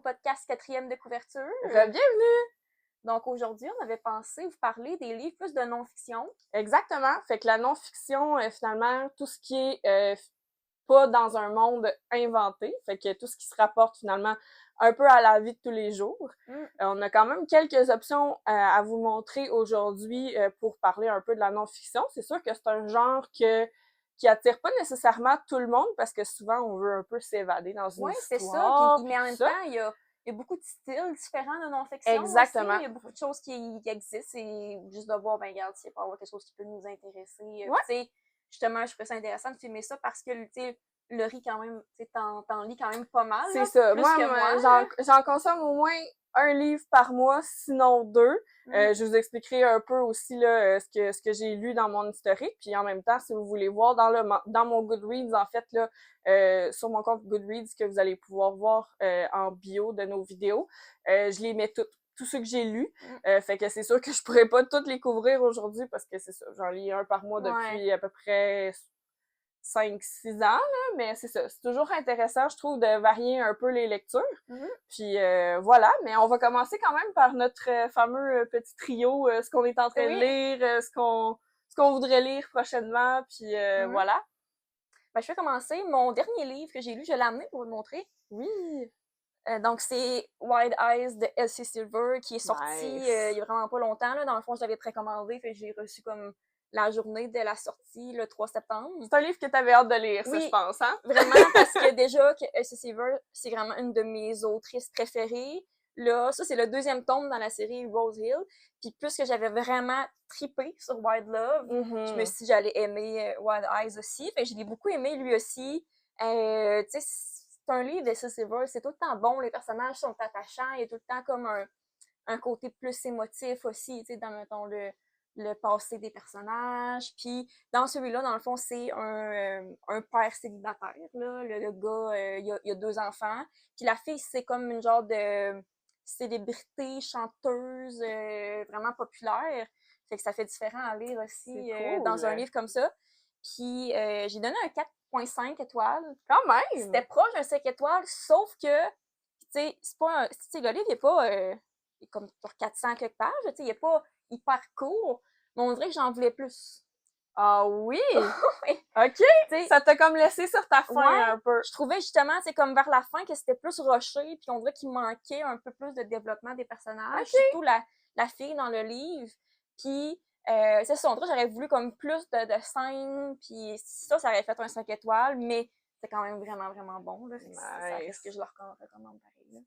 podcast 4e de couverture. Bienvenue! Donc aujourd'hui, on avait pensé vous parler des livres plus de non-fiction. Exactement. Fait que la non-fiction, finalement, tout ce qui est pas dans un monde inventé, fait que tout ce qui se rapporte finalement un peu à la vie de tous les jours. On a quand même quelques options à vous montrer aujourd'hui pour parler un peu de la non-fiction. C'est sûr que c'est un genre qui attire pas nécessairement tout le monde parce que souvent on veut un peu s'évader dans une Oui, c'est ça. histoire. Mais en même temps, il y a beaucoup de styles différents de non-fiction. Exactement. Aussi. Il y a beaucoup de choses qui existent. Et juste de voir, ben regarde, s'il peut y avoir quelque chose qui peut nous intéresser. Ouais. Tu sais, justement, je trouve ça intéressant de filmer ça parce que, tu sais, le riz quand même, tu sais, t'en lis quand même pas mal. C'est ça. Plus que moi. J'en consomme au moins un livre par mois, sinon deux. Je vous expliquerai un peu aussi là ce que j'ai lu dans mon historique, puis en même temps, si vous voulez voir dans mon Goodreads, en fait là, sur mon compte Goodreads que vous allez pouvoir voir en bio de nos vidéos, je les mets tous ceux que j'ai lus. Fait que c'est sûr que je pourrais pas toutes les couvrir aujourd'hui parce que c'est ça, j'en lis un par mois depuis à peu près 5-6 ans, là, mais c'est ça. C'est toujours intéressant, je trouve, de varier un peu les lectures. Puis voilà, mais on va commencer quand même par notre fameux petit trio, ce qu'on est en train de lire, ce qu'on voudrait lire prochainement, puis voilà. Ben, je vais commencer. Mon dernier livre que j'ai lu, je l'ai amené pour vous le montrer. Oui! Donc, c'est Wide Eyes de Elsie Silver qui est sorti il y a vraiment pas longtemps. Là. Dans le fond, je l'avais précommandé, fait que j'ai reçu comme la journée de la sortie, le 3 septembre. C'est un livre que tu avais hâte de lire, ça, je pense, hein? Vraiment, parce que déjà, que Elsie Silver, c'est vraiment une de mes autrices préférées. Là, ça, c'est le 2e tome dans la série Rose Hill. Puis plus que j'avais vraiment trippé sur Wild Love, je me suis dit j'allais aimer Wild Eyes aussi. Fait que je l'ai beaucoup aimé lui aussi. Tu sais, c'est un livre d'Elsie Silver, c'est tout le temps bon, les personnages sont attachants, il y a tout le temps comme un côté plus émotif aussi, tu sais, dans, mettons, le passé des personnages. Puis dans celui-là, dans le fond, c'est un père célibataire. Là. Le gars, il a 2 enfants. Puis la fille, c'est comme une genre de célébrité, chanteuse, vraiment populaire. Fait que ça fait différent à lire aussi cool. dans un livre comme ça. Puis j'ai donné un 4,5 étoiles. Quand même! C'était proche d'un 5 étoiles, sauf que, tu sais, c'est pas tu sais, le livre, il est pas comme sur 400 quelque pages, tu sais, il est pas hyper court, mais on dirait que j'en voulais plus. Ah oui! Oui. OK! T'sais, ça t'a comme laissé sur ta faim un peu. Je trouvais justement, c'est comme vers la fin que c'était plus rushé, puis on dirait qu'il manquait un peu plus de développement des personnages, surtout la fille dans le livre. Puis, c'est ça, on dirait que j'aurais voulu comme plus de scènes, puis ça aurait fait un 5 étoiles, mais c'est quand même vraiment, vraiment bon. Là. Ça risque que je le recommande pareil. Là.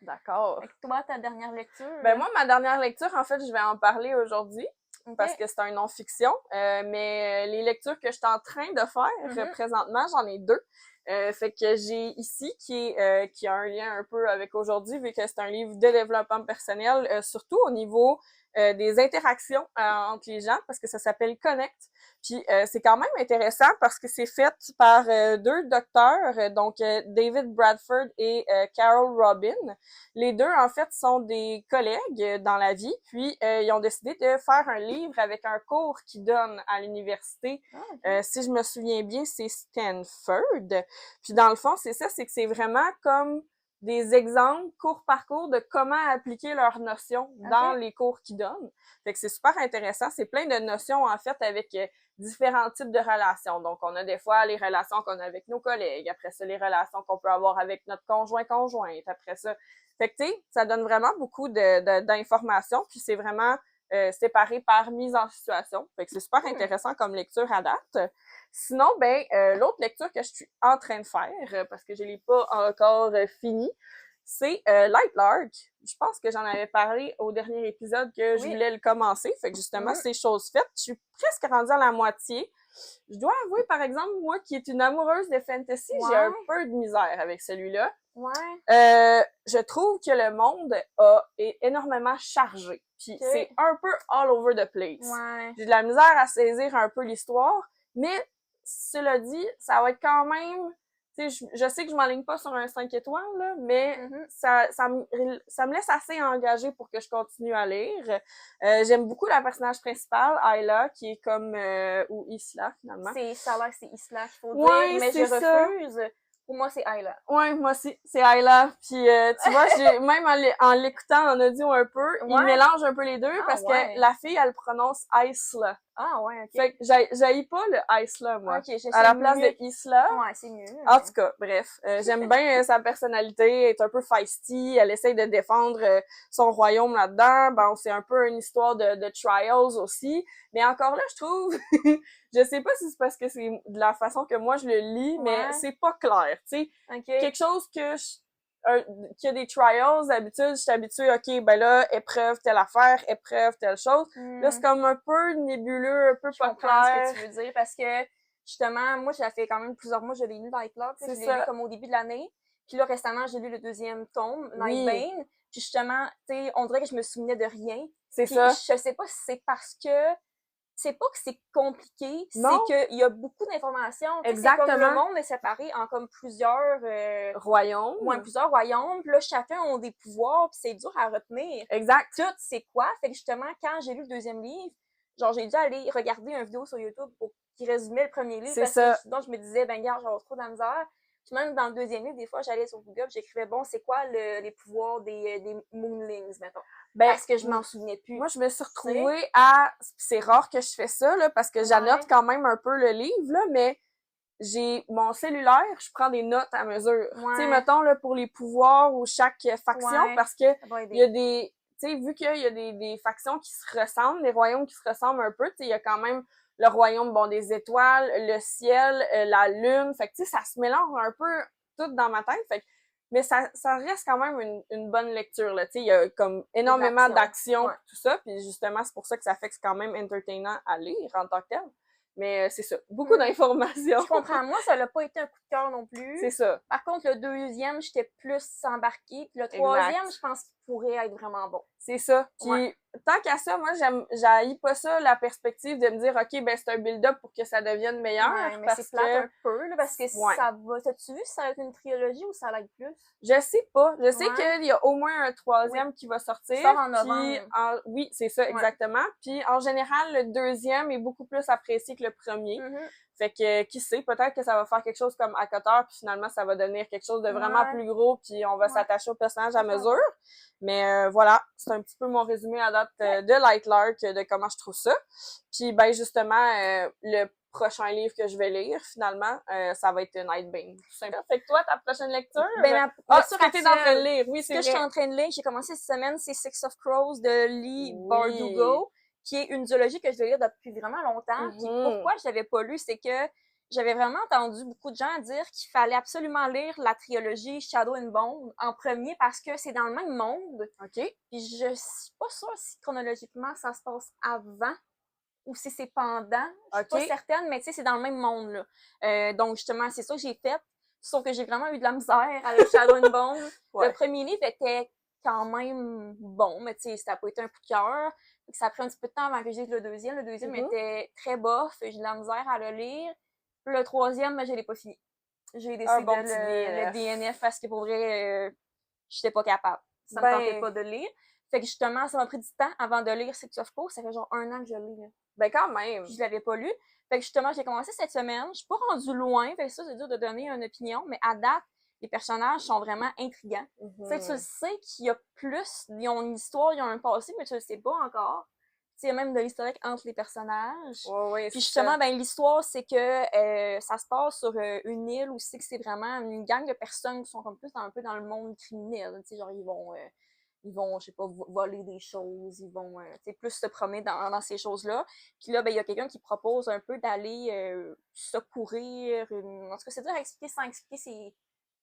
D'accord. Toi, ta dernière lecture? Ben moi, ma dernière lecture, en fait, je vais en parler aujourd'hui. Parce que c'est un non-fiction, mais les lectures que je suis en train de faire présentement, j'en ai 2. Fait que j'ai ici qui a un lien un peu avec aujourd'hui, vu que c'est un livre de développement personnel, surtout au niveau des interactions entre les gens, parce que ça s'appelle Connect. Puis c'est quand même intéressant parce que c'est fait par 2 docteurs, donc David Bradford et Carol Robin. Les 2, en fait, sont des collègues dans la vie, puis ils ont décidé de faire un livre avec un cours qu'ils donnent à l'université. Si je me souviens bien, c'est Stanford. Puis dans le fond, c'est ça, c'est que c'est vraiment comme des exemples, cours par cours, de comment appliquer leurs notions dans les cours qu'ils donnent. Fait que c'est super intéressant. C'est plein de notions, en fait, avec différents types de relations. Donc, on a des fois les relations qu'on a avec nos collègues. Après ça, les relations qu'on peut avoir avec notre conjointe. Après ça, fait que, tu sais, ça donne vraiment beaucoup d'informations. Puis c'est vraiment séparé par mise en situation. Fait que c'est super intéressant comme lecture à date. Sinon, ben, l'autre lecture que je suis en train de faire, parce que je l'ai pas encore fini, c'est Light Lark. Je pense que j'en avais parlé au dernier épisode que je voulais le commencer. Fait que justement, c'est chose faite. Je suis presque rendue à la moitié. Je dois avouer, par exemple, moi qui est une amoureuse de fantasy, j'ai un peu de misère avec celui-là. Je trouve que le monde est énormément chargé. Puis c'est un peu all over the place. J'ai de la misère à saisir un peu l'histoire, mais cela dit, ça va être quand même... Tu sais, je sais que je m'enligne pas sur un 5 étoiles, là, mais ça me laisse assez engagée pour que je continue à lire. J'aime beaucoup la personnage principale, Ayla, qui est comme... ou Isla, finalement. Ça a l'air que c'est Isla qu'il faut dire, mais je refuse. Pour moi, c'est Ayla. Ouais, moi aussi, c'est Ayla. Puis tu vois, même en l'écoutant en audio un peu, il mélange un peu les deux parce que la fille, elle prononce Isla. Ah ouais, ok. Fait que j'haïs pas le Isla, moi. Ok, à la place de Isla. Ouais, c'est mieux. En tout cas, bref, j'aime bien sa personnalité, elle est un peu feisty, elle essaye de défendre son royaume là-dedans. Bon, c'est un peu une histoire de trials aussi, mais encore là, je trouve, je sais pas si c'est parce que c'est de la façon que moi je le lis, mais c'est pas clair, tu sais. Quelque chose que qu'il y a des trials, d'habitude, je suis habituée, ok, ben là, épreuve telle affaire, épreuve telle chose. Là, c'est comme un peu nébuleux, un peu pas clair. Ce que tu veux dire, parce que justement, moi, ça fait quand même plusieurs mois que je l'ai lu, Nightlock. Je l'ai lu comme au début de l'année. Puis là, récemment, j'ai lu le deuxième tome, Nightbane. Puis justement, tu sais, on dirait que je me souvenais de rien. C'est ça. Je sais pas si c'est parce que c'est pas que c'est compliqué, c'est qu'il y a beaucoup d'informations. Exactement. C'est comme le monde est séparé en comme plusieurs royaumes. Ouais, plusieurs royaumes. Puis là, chacun a des pouvoirs, puis c'est dur à retenir. Exact. Tout, c'est quoi? Fait que justement, quand j'ai lu le deuxième livre, genre, j'ai dû aller regarder une vidéo sur YouTube pour qui résumait le premier livre. Parce que sinon, je me disais, ben, regarde, j'aurais trop de la misère. Puis même dans le deuxième livre, des fois, j'allais sur Google, j'écrivais, bon, c'est quoi les pouvoirs des Moonlings, mettons. Ben, parce que je m'en souvenais plus. Moi, je me suis retrouvée à... C'est rare que je fais ça, là, parce que j'annote quand même un peu le livre, là, mais j'ai mon cellulaire, je prends des notes à mesure. Tu sais, mettons, là, pour les pouvoirs ou chaque faction, parce que il y a des... Tu sais, vu qu'il y a des factions qui se ressemblent, des royaumes qui se ressemblent un peu, tu sais, il y a quand même le royaume, bon, des étoiles, le ciel, la lune. Fait que, tu sais, ça se mélange un peu tout dans ma tête. Fait que, mais ça reste quand même une bonne lecture, là. Tu sais, il y a comme énormément d'actions, tout ça. Puis justement, c'est pour ça que ça fait que c'est quand même entertainant à lire en tant que tel. Mais c'est ça, beaucoup d'informations. Je comprends. Moi, ça n'a pas été un coup de cœur non plus. C'est ça. Par contre, le deuxième, j'étais plus embarquée. Puis le troisième, je pense qu'il pourrait être vraiment bon. C'est ça. Puis tant qu'à ça, moi, j'haïs pas ça, la perspective de me dire, OK, ben c'est un build-up pour que ça devienne meilleur. Ouais, mais c'est plate un peu, là, parce que ça va... T'as-tu vu si ça va être une trilogie ou ça va être plus? Je sais pas. Je sais qu'il y a au moins un troisième qui va sortir. Ça sort en novembre. Oui, c'est ça, exactement. Puis en général, le deuxième est beaucoup plus apprécié que le premier. Fait que, qui sait, peut-être que ça va faire quelque chose comme Accoteur, puis finalement, ça va devenir quelque chose de vraiment plus gros, puis on va s'attacher au personnage à mesure. Mais voilà, c'est un petit peu mon résumé à date de Lightlark, de comment je trouve ça. Puis ben justement, le prochain livre que je vais lire, finalement, ça va être Nightbane. Fait que toi, ta prochaine lecture? Ben, ce que t'es en train de lire, oui, c'est vrai. Ce que je suis en train de lire, j'ai commencé cette semaine, c'est Six of Crows de Leigh Bardugo, qui est une duologie que je vais lire depuis vraiment longtemps. Puis pourquoi je l'avais pas lu, c'est que j'avais vraiment entendu beaucoup de gens dire qu'il fallait absolument lire la trilogie Shadow and Bone en premier parce que c'est dans le même monde. OK. Puis je suis pas sûre si chronologiquement ça se passe avant ou si c'est pendant. Je suis pas certaine, mais tu sais, c'est dans le même monde, là. Donc, justement, c'est ça que j'ai fait. Sauf que j'ai vraiment eu de la misère avec Shadow and Bone. Le premier livre était quand même bon, mais tu sais, ça n'a pas été un coup de cœur. Ça a pris un petit peu de temps avant que je lise le deuxième. Le deuxième était très bof, j'ai eu de la misère à le lire. Le troisième, mais je l'ai pas fini. J'ai décidé de le DNF parce que pour vrai, j'étais pas capable. Ça me tentait pas de lire. Fait que justement, ça m'a pris du temps avant de lire Six of Crows. Ça fait genre 1 an que je le lis. Ben quand même. Puis je l'avais pas lu. Fait que justement, j'ai commencé cette semaine. Je suis pas rendue loin. Fait que ça, c'est dur de donner une opinion. Mais à date, les personnages sont vraiment intrigants. Tu sais, tu le sais qu'il y a plus, ils ont une histoire, ils ont un passé, mais tu le sais pas encore. Il y a même de l'historique entre les personnages. Puis justement, ben l'histoire, c'est que ça se passe sur une île où c'est que c'est vraiment une gang de personnes qui sont comme plus un peu dans le monde criminel. Tu sais, genre, ils vont, je sais pas, voler des choses, ils vont, plus se promener dans ces choses-là. Puis là, ben, il y a quelqu'un qui propose un peu d'aller secourir En tout cas, c'est dur à expliquer sans expliquer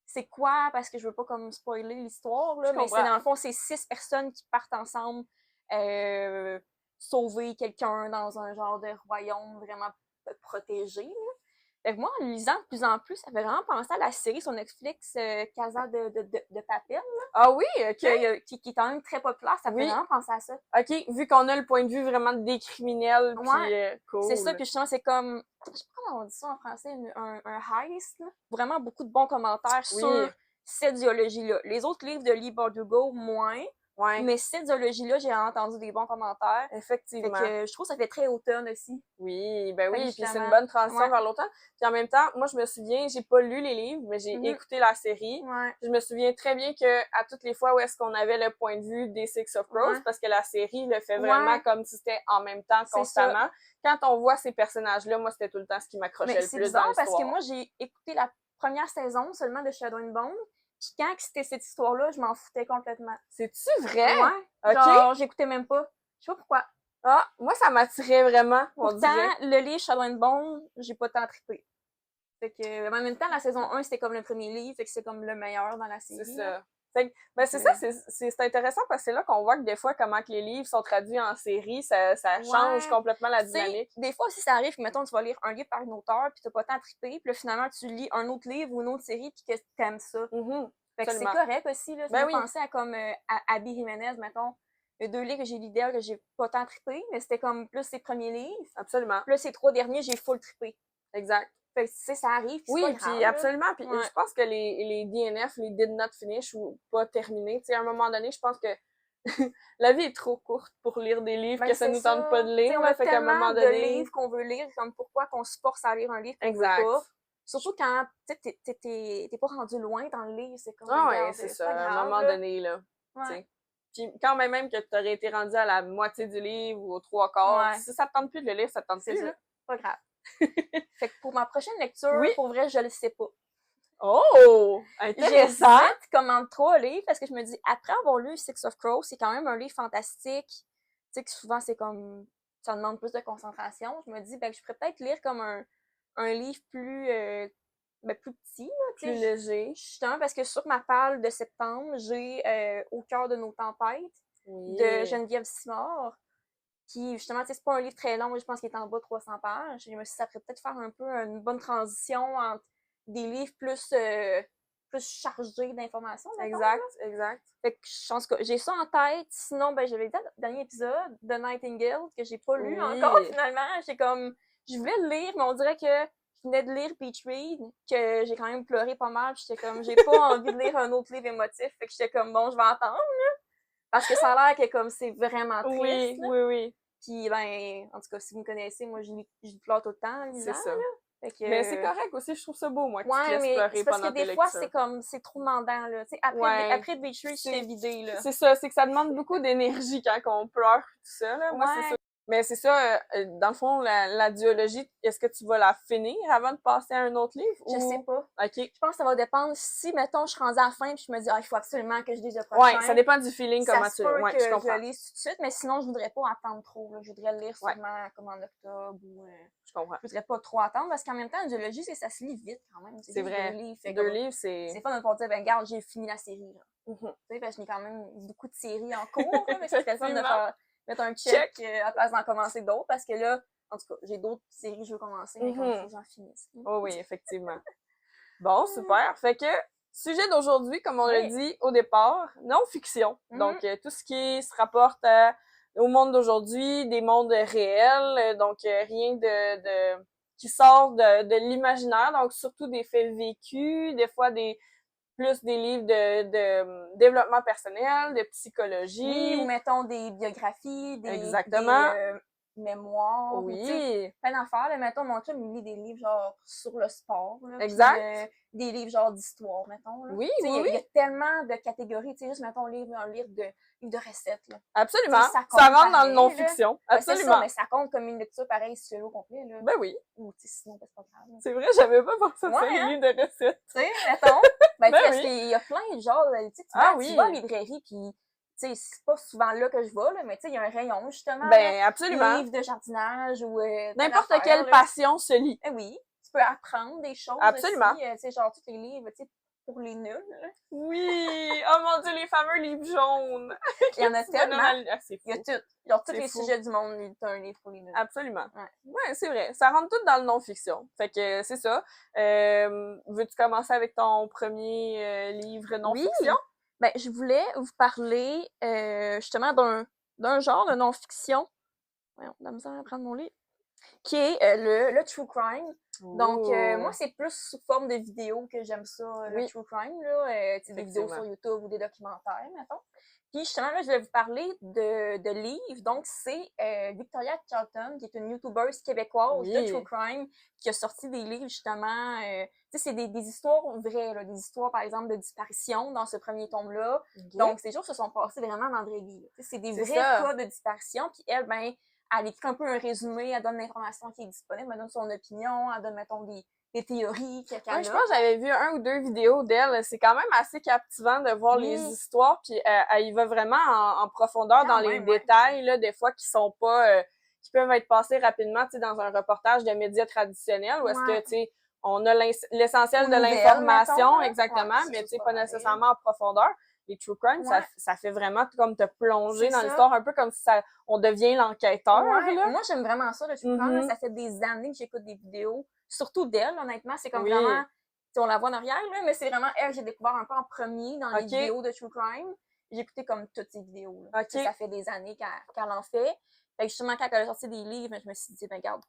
c'est quoi, parce que je veux pas comme spoiler l'histoire, là, mais c'est dans le fond, c'est 6 personnes qui partent ensemble sauver quelqu'un dans un genre de royaume vraiment protégé, là. Fait que moi, en lisant de plus en plus, ça fait vraiment penser à la série sur Netflix Casa de Papel. Là. Ah oui, OK. Qui est quand même très populaire, ça fait vraiment penser à ça. OK, vu qu'on a le point de vue vraiment des criminels, puis cool. C'est ça, puis justement, c'est comme, je sais pas comment on dit ça en français, un heist, là. Vraiment beaucoup de bons commentaires sur cette idéologie-là. Les autres livres de Leigh Bardugo, moins. Ouais. Mais cette zoologie-là, j'ai entendu des bons commentaires. Fait Effectivement. que je trouve que ça fait très automne aussi. Oui, ben oui, Fait que puis c'est une justement, bonne transition ouais. vers l'automne. Puis en même temps, moi, je me souviens, j'ai pas lu les livres, mais j'ai écouté la série. Ouais. Je me souviens très bien que à toutes les fois où est-ce qu'on avait le point de vue des Six of Crows, Ouais. parce que la série le fait vraiment Ouais. comme si c'était en même temps, C'est ça. constamment. Quand on voit ces personnages-là, moi, c'était tout le temps ce qui m'accrochait Mais le c'est plus dans bizarre parce que l'histoire. moi, j'ai écouté la première saison seulement de Shadow and Bone. Puis quand c'était cette histoire-là, je m'en foutais complètement. C'est-tu vrai? Ouais. OK. Genre, j'écoutais même pas. Je sais pas pourquoi. Ah, moi, ça m'attirait vraiment, on Pourtant, dirait. le livre Shadow and Bone, j'ai pas tant trippé. Fait que, en même temps, la saison 1, c'était comme le premier livre, fait que c'est comme le meilleur dans la série. C'est ça. Fait que, ben c'est ça, c'est intéressant parce que c'est là qu'on voit que des fois, comment que les livres sont traduits en série, ça change Ouais. complètement la Tu sais, dynamique. des fois aussi, ça arrive que, mettons, tu vas lire un livre par un auteur, puis t'as pas tant trippé, puis là, finalement, tu lis un autre livre ou une autre série, puis que t'aimes ça. Fait que c'est Absolument. correct aussi, là. Ben Ça me oui. fait penser à comme à Abby Jiménez, mettons. Il y a 2 livres que j'ai lu d'elle que j'ai pas tant trippé, mais c'était comme plus ses premiers livres. Absolument. Puis là, ces 3 derniers, j'ai full trippé. Exact. Fait que, tu sais, ça arrive, puis Oui, c'est pas grave. puis absolument. Puis Ouais. je pense que les DNF, les did not finish ou pas terminés, tu sais, à un moment donné, je pense que la vie est trop courte pour lire des livres Ben, que ça c'est nous tente pas de lire. T'sais, on Là, a fait qu'à un moment tellement de donné. livres qu'on veut lire, comme pourquoi qu'on se force à lire un livre qu'on veut Exact. pas. Surtout quand t'es pas rendu loin dans le livre, c'est comme Ah ouais, regarde, c'est c'est ça. pas À un grave, moment là. donné, là. Ouais. T'sais. Puis quand même que tu aurais été rendu à la moitié du livre ou aux 3/4, Ouais. si ça te tente plus de le lire, ça te tente C'est plus, ça. là. Pas grave. Fait que pour ma prochaine lecture, Oui. pour vrai, je le sais pas. Oh! Intéressant! J'hésite comme entre 3 livres parce que je me dis, après avoir lu Six of Crows, c'est quand même un livre fantastique. Tu sais que souvent, c'est comme, ça demande plus de concentration. Je me dis, ben, je pourrais peut-être lire comme un livre plus, plus petit, là, tu sais. Plus léger. Justement, parce que sur ma page de septembre, j'ai Au cœur de nos tempêtes de Oui. Geneviève Simard, qui, justement, tu sais, c'est pas un livre très long, je pense qu'il est en bas de 300 pages. Je me suis dit, ça pourrait peut-être faire un peu une bonne transition entre des livres plus chargés d'informations. Exact, exact. Fait que je pense que j'ai ça en tête. Sinon, ben, j'avais dit dans le dernier épisode de Nightingale, que j'ai pas lu encore finalement. Je voulais le lire, mais on dirait que je venais de lire Beach Read, que j'ai quand même pleuré pas mal, puis j'étais comme, j'ai pas envie de lire un autre livre émotif, fait que j'étais comme, bon, je vais attendre, là. Parce que ça a l'air que comme c'est vraiment triste. Oui, là. oui. Puis ben, en tout cas, si vous me connaissez, moi je pleure tout le temps en lisant. C'est ça. Là. Fait que, Mais c'est correct aussi, je trouve ça beau, moi, que tu te ouais, laisses mais pleurer c'est parce pendant que tes des fois, lectures. c'est comme, c'est trop demandant, là. Tu sais, après Beach Read, j'étais vidée, là. C'est ça, c'est que ça demande beaucoup d'énergie quand on pleure, tout ça, là. Moi, c'est ça. Mais c'est ça, dans le fond, la duologie, est-ce que tu vas la finir avant de passer à un autre livre? Je sais pas. OK. Je pense que ça va dépendre si, mettons, je suis rendue à la fin puis je me dis, il faut absolument que je lise le prochain. Ouais, ça dépend du feeling, comment ça se tu peut ouais, que je comprends. je le lise tout de suite, mais sinon, je voudrais pas attendre trop, là. Je voudrais le lire sûrement comme en octobre ou... Je comprends. Je voudrais pas trop attendre parce qu'en même temps, la duologie, ça se lit vite quand même. C'est vrai. 2 livres. Deux livres, c'est... C'est fun de pouvoir dire, ben, regarde, j'ai fini la série, là. Tu sais, parce que j'ai quand même beaucoup de séries en cours, là, mais c'est très fun de mettre un check à place d'en commencer d'autres parce que là, en tout cas, j'ai d'autres séries que je veux commencer, mais comme il faut que j'en finisse. Oh oui, effectivement. Bon, super. Fait que, sujet d'aujourd'hui, comme on l'a dit au départ, non-fiction. Donc, tout ce qui se rapporte au monde d'aujourd'hui, des mondes réels, donc rien de qui sort de l'imaginaire, donc surtout des faits vécus, des fois plus des livres de développement personnel, de psychologie. Oui, ou mettons des biographies, des mémoires. Oui. Plein d'affaires. Mettons, mon chum, il lit des livres genre sur le sport. Là, exact. Puis, des livres genre d'histoire, mettons. Là. Oui, oui. Il y a tellement de catégories. Tu sais, juste, mettons, un livre de recettes. Là. Absolument. Ça rentre dans le non-fiction. Absolument. C'est ça, mais ça compte comme une lecture pareille si tu l'as au complet. Là. Ben oui. Ou sinon, c'est pas grave. Là. C'est vrai, j'avais pas pensé à ça, les livres de recettes. Tu sais, mettons. Parce qu'il y a plein de genres. Tu vas en librairie, puis tu sais, c'est pas souvent là que je vais, là, mais tu sais, il y a un rayon, justement. Ben, absolument. Livres de jardinage ou... n'importe quelle passion se lit. Oui. Tu peux apprendre des choses absolument. aussi. Tu sais, genre, tous les livres, tu sais, pour les nuls. Là. Oui! Oh mon Dieu, les fameux livres jaunes! Il y en a tellement. C'est fou. Il y a tout. Genre, tous les sujets du monde, t'as un livre pour les nuls. Absolument. Ouais, c'est vrai. Ça rentre tout dans le non-fiction. Fait que c'est ça. Veux-tu commencer avec ton premier livre non-fiction? Oui. Ben, je voulais vous parler justement d'un genre de non-fiction. Voyons, la misère à prendre mon livre. Qui est le true crime. Donc, moi, c'est plus sous forme de vidéo que j'aime ça, le true crime. Là, des vidéos sur YouTube ou des documentaires, mettons. Puis justement, là, je vais vous parler de livres. Donc, c'est Victoria Charlton, qui est une YouTubeuse québécoise de True Crime, qui a sorti des livres, justement. Tu sais, c'est des histoires vraies, là, des histoires, par exemple, de disparition dans ce premier tome-là. Okay. Donc, ces jours se sont passés vraiment dans la vraie vie. C'est des vrais cas de disparition. Puis elle, ben, elle écrit un peu un résumé, elle donne l'information qui est disponible, elle donne son opinion, elle donne, mettons, des théories qu'elle a. Je pense que j'avais vu 1 ou 2 vidéos d'elle. C'est quand même assez captivant de voir les histoires, puis elle y va vraiment en profondeur dans les détails, là, des fois qui sont pas... qui peuvent être passés rapidement, tu sais, dans un reportage de médias traditionnels, où est-ce que, tu sais, on a l'essentiel de l'information, exactement, mais tu sais, pas nécessairement en profondeur. Les true crime, ça fait vraiment comme te plonger dans l'histoire, un peu comme si on devient l'enquêteur. Moi, j'aime vraiment ça, le true crime. Ça fait des années que j'écoute des vidéos, surtout d'elle, honnêtement. C'est comme vraiment, on la voit en arrière, là, mais c'est vraiment elle que j'ai découvert un peu en premier dans les vidéos de true crime. J'ai écouté comme toutes ces vidéos. Là. Ça fait des années qu'elle en fait. Fait que justement, quand elle a sorti des livres, je me suis dit, ben regarde,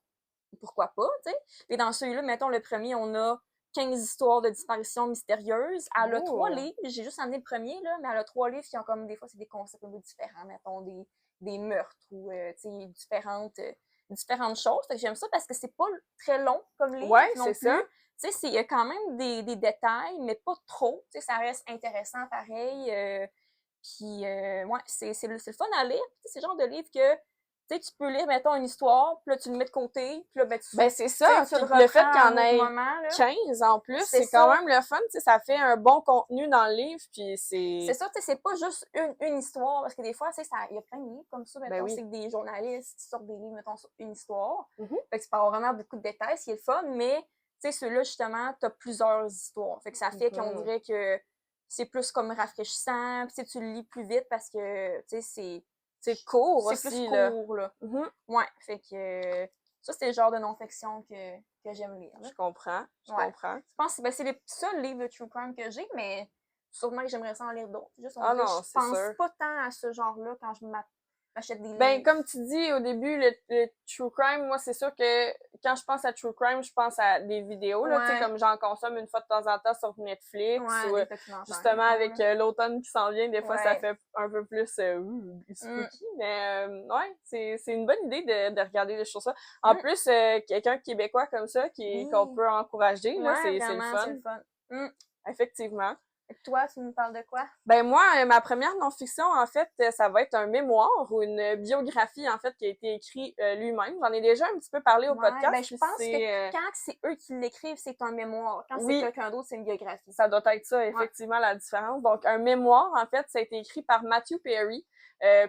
pourquoi pas, tu sais. Et dans celui-là, mettons, le premier, on a 15 histoires de disparitions mystérieuses. Elle a 3 livres. J'ai juste amené le premier, là, mais elle a 3 livres qui ont comme, des fois, c'est des concepts un peu différents. Mettons, des meurtres ou, tu sais, différentes choses. Fait que j'aime ça parce que c'est pas très long comme livre non plus. Ça. Tu sais, il y a quand même des détails, mais pas trop. Tu sais, ça reste intéressant pareil. Puis, ouais, c'est le fun à lire. C'est le genre de livre que tu sais, tu peux lire, mettons, une histoire, puis là, tu le mets de côté, puis là, ben, c'est ça. Le fait qu'il y en ait 15 en plus, c'est quand même le fun, tu sais, ça fait un bon contenu dans le livre, puis c'est... C'est ça, tu sais, c'est pas juste une histoire, parce que des fois, tu sais, il y a plein de livres comme ça, mettons, c'est que des journalistes qui sortent des livres, mettons, sur une histoire. Fait que tu peux avoir vraiment beaucoup de détails, ce qui est le fun, mais, tu sais, ceux-là, justement, t'as plusieurs histoires. Fait que ça fait qu'on dirait que c'est plus comme rafraîchissant, puis tu le lis plus vite parce que, tu sais, c'est court aussi, plus court, là. Ouais, fait que ça, c'est le genre de non-fiction que j'aime lire. Là. Je comprends. Je pense que c'est les seuls livres de true crime que j'ai, mais sûrement que j'aimerais ça en lire d'autres. Juste, je pense pas tant à ce genre-là quand je m'achète des livres. Ben, comme tu dis au début, le true crime, moi, c'est sûr que quand je pense à true crime, je pense à des vidéos, là, tu sais, comme j'en consomme une fois de temps en temps sur Netflix, ou justement avec l'automne qui s'en vient, des fois, ça fait un peu plus spooky, mais ouais, c'est une bonne idée de regarder des choses ça. En plus, quelqu'un québécois comme ça, qu'on peut encourager, là, c'est le fun. Effectivement. Et toi, tu nous parles de quoi? Ben moi, ma première non-fiction, en fait, ça va être un mémoire ou une biographie, en fait, qui a été écrite lui-même. J'en ai déjà un petit peu parlé au podcast. Ben, je pense que quand c'est eux qui l'écrivent, c'est un mémoire. Quand c'est quelqu'un d'autre, c'est une biographie. Ça doit être ça, effectivement, la différence. Donc, un mémoire, en fait, ça a été écrit par Matthew Perry.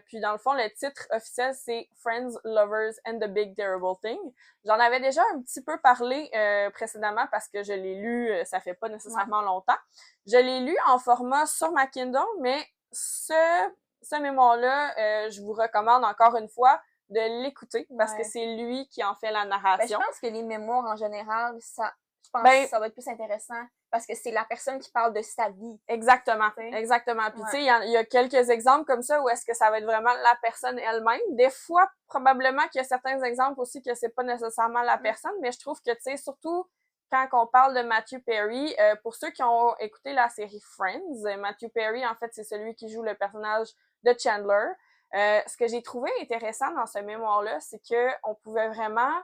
Puis dans le fond, le titre officiel, c'est Friends, Lovers and the Big Terrible Thing. J'en avais déjà un petit peu parlé précédemment parce que je l'ai lu, ça fait pas nécessairement longtemps. Je l'ai lu en format sur ma Kindle, mais ce mémoire-là, je vous recommande encore une fois de l'écouter parce que c'est lui qui en fait la narration. Ben, je pense que les mémoires en général, je pense que ça va être plus intéressant parce que c'est la personne qui parle de sa vie. Exactement. Puis tu sais, il y a quelques exemples comme ça où est-ce que ça va être vraiment la personne elle-même. Des fois, probablement qu'il y a certains exemples aussi que c'est pas nécessairement la personne, mais je trouve que tu sais, surtout quand on parle de Matthew Perry, pour ceux qui ont écouté la série Friends, Matthew Perry, en fait, c'est celui qui joue le personnage de Chandler. Ce que j'ai trouvé intéressant dans ce mémoire-là, c'est que on pouvait vraiment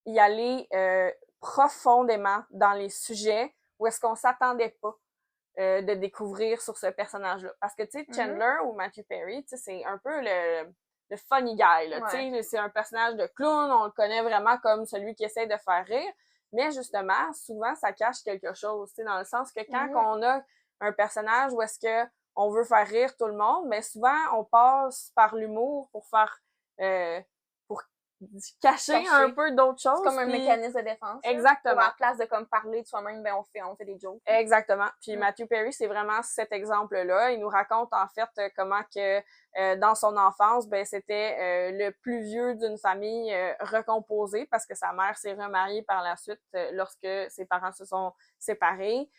y aller profondément dans les sujets où est-ce qu'on s'attendait pas de découvrir sur ce personnage-là. Parce que, tu sais, Chandler ou Matthew Perry, tu sais, c'est un peu le funny guy, là, tu sais, c'est un personnage de clown, on le connaît vraiment comme celui qui essaie de faire rire, mais justement, souvent, ça cache quelque chose, tu sais, dans le sens que quand on a un personnage où est-ce que on veut faire rire tout le monde, mais souvent, on passe par l'humour pour faire cacher un peu d'autres choses. C'est comme un mécanisme de défense. Exactement. À la place de comme parler de soi-même, ben on fait des jokes. Exactement. Puis Matthew Perry, c'est vraiment cet exemple-là. Il nous raconte en fait comment que dans son enfance, ben c'était le plus vieux d'une famille recomposée parce que sa mère s'est remariée par la suite lorsque ses parents se sont séparés.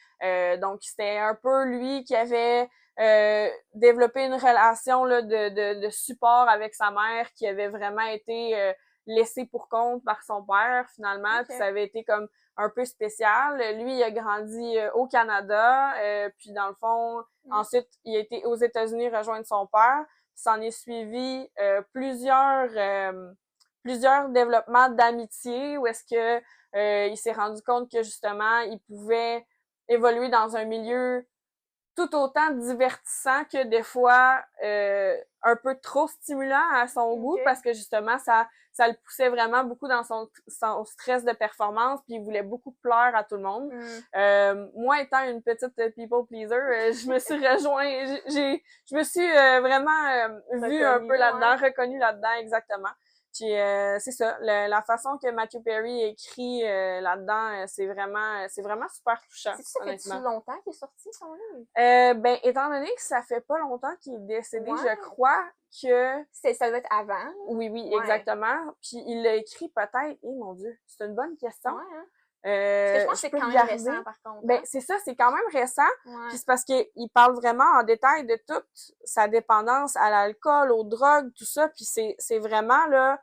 Donc c'était un peu lui qui avait développé une relation là de support avec sa mère qui avait vraiment été laissée pour compte par son père, finalement, puis ça avait été comme un peu spécial. Lui, il a grandi au Canada, puis dans le fond, ensuite, il a été aux États-Unis rejoindre son père. S'en est suivi plusieurs développements d'amitié où est-ce que il s'est rendu compte que justement, il pouvait évoluer dans un milieu tout autant divertissant que des fois un peu trop stimulant à son goût parce que justement ça le poussait vraiment beaucoup dans son stress de performance puis il voulait beaucoup plaire à tout le monde. Moi étant une petite people pleaser, je me suis rejoint je me suis vraiment vue un peu là-dedans, reconnue là-dedans exactement. Puis c'est ça, la façon que Matthew Perry écrit là-dedans, c'est vraiment super touchant. Ça fait-tu longtemps qu'il est sorti son livre? Ben, étant donné que ça fait pas longtemps qu'il est décédé, je crois que... Ça doit être avant. Oui, exactement. Puis il l'a écrit peut-être... mon Dieu, c'est une bonne question. Ouais, hein? Parce que je pense que c'est quand même récent, par contre. Ben, c'est ça, c'est quand même récent. Puis c'est parce qu'il parle vraiment en détail de toute sa dépendance à l'alcool, aux drogues, tout ça. Puis c'est vraiment, là...